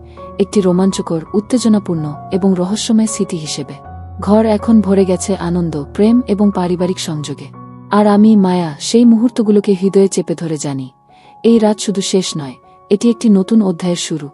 একটি রোমাঞ্চকর, উত্তেজনাপূর্ণ এবং রহস্যময় স্মৃতি হিসেবে। ঘর এখন ভরে গেছে আনন্দ, প্রেম এবং পারিবারিক সংযোগে। আর আমি, মায়া, সেই মুহূর্তগুলোকে হৃদয়ে চেপে ধরে জানি, এই রাত শুধু শেষ নয়, এটি একটি নতুন অধ্যায়ের শুরু।